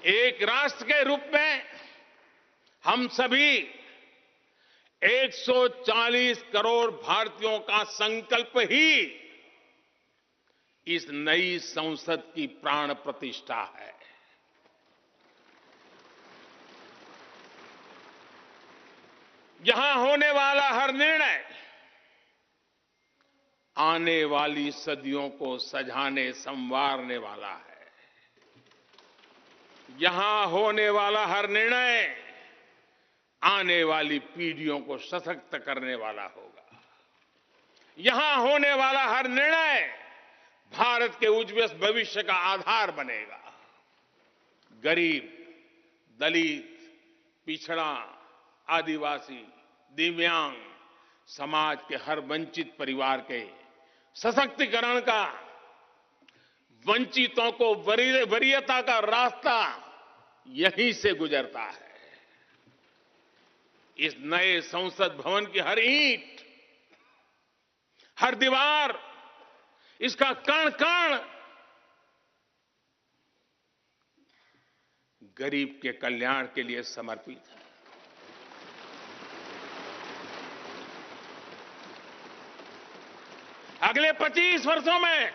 S6: एक राष्ट्र के रूप में हम सभी 140 करोड़ भारतीयों का संकल्प ही इस नई संसद की प्राण प्रतिष्ठा है। यहां होने वाला हर निर्णय आने वाली सदियों को सजाने संवारने वाला है। यहां होने वाला हर निर्णय आने वाली पीढ़ियों को सशक्त करने वाला होगा। यहां होने वाला हर निर्णय भारत के उज्ज्वल भविष्य का आधार बनेगा। गरीब, दलित, पिछड़ा, आदिवासी, दिव्यांग समाज के हर वंचित परिवार के सशक्तिकरण का, वंचितों को वरीयता का रास्ता यहीं से गुजरता है। इस नए संसद भवन की हर ईंट, हर दीवार, इसका कण कण गरीब के कल्याण के लिए समर्पित है। अगले 25 वर्षों में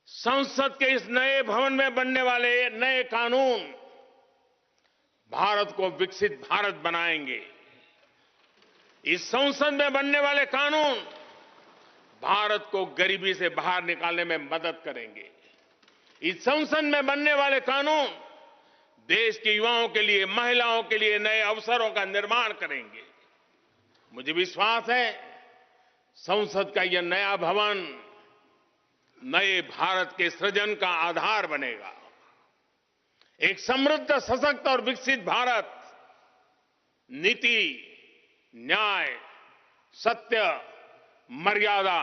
S6: संसद के इस नए भवन में बनने वाले नए कानून भारत को विकसित भारत बनाएंगे। इस संसद में बनने वाले कानून भारत को गरीबी से बाहर निकालने में मदद करेंगे। इस संसद में बनने वाले कानून देश के युवाओं के लिए, महिलाओं के लिए नए अवसरों का निर्माण करेंगे। मुझे विश्वास है संसद का यह नया भवन नए भारत के सृजन का आधार बनेगा। एक समृद्ध, सशक्त और विकसित भारत नीति, न्याय, सत्य, मर्यादा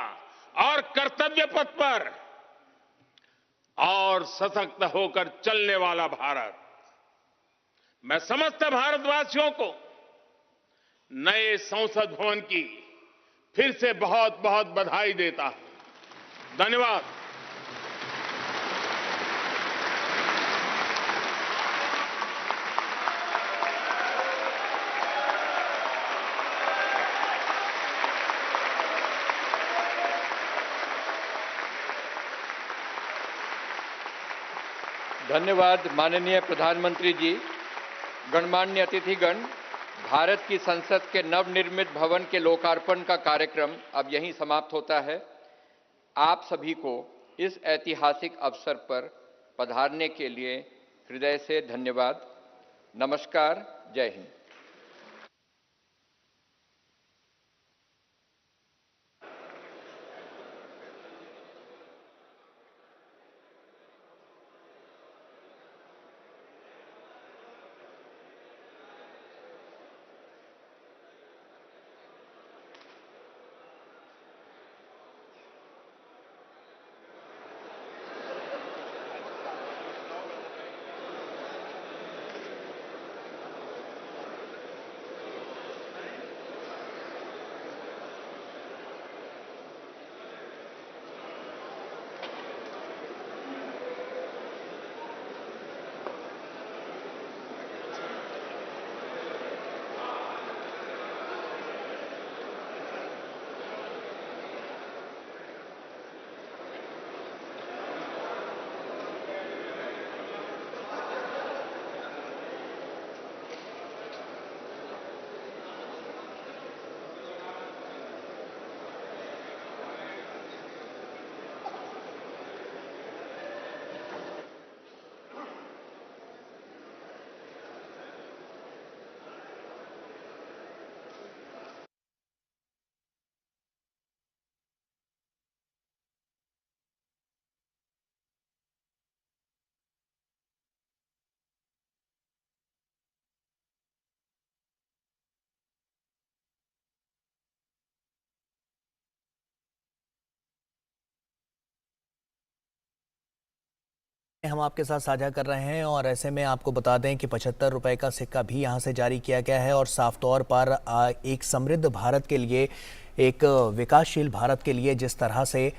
S6: और कर्तव्य पथ पर और सशक्त होकर चलने वाला भारत। मैं समस्त भारतवासियों को नए संसद भवन की फिर से बहुत बहुत बधाई देता हूं। धन्यवाद।
S3: धन्यवाद माननीय प्रधानमंत्री जी। गणमान्य अतिथिगण, भारत की संसद के नवनिर्मित भवन के लोकार्पण का कार्यक्रम अब यहीं समाप्त होता है। आप सभी को इस ऐतिहासिक अवसर पर पधारने के लिए हृदय से धन्यवाद। नमस्कार। जय हिंद।
S1: हम आपके साथ साझा कर रहे हैं और ऐसे में आपको बता दें कि 75 रुपए का सिक्का भी यहाँ से जारी किया गया है और साफ तौर पर एक समृद्ध भारत के लिए, एक विकासशील भारत के लिए जिस तरह से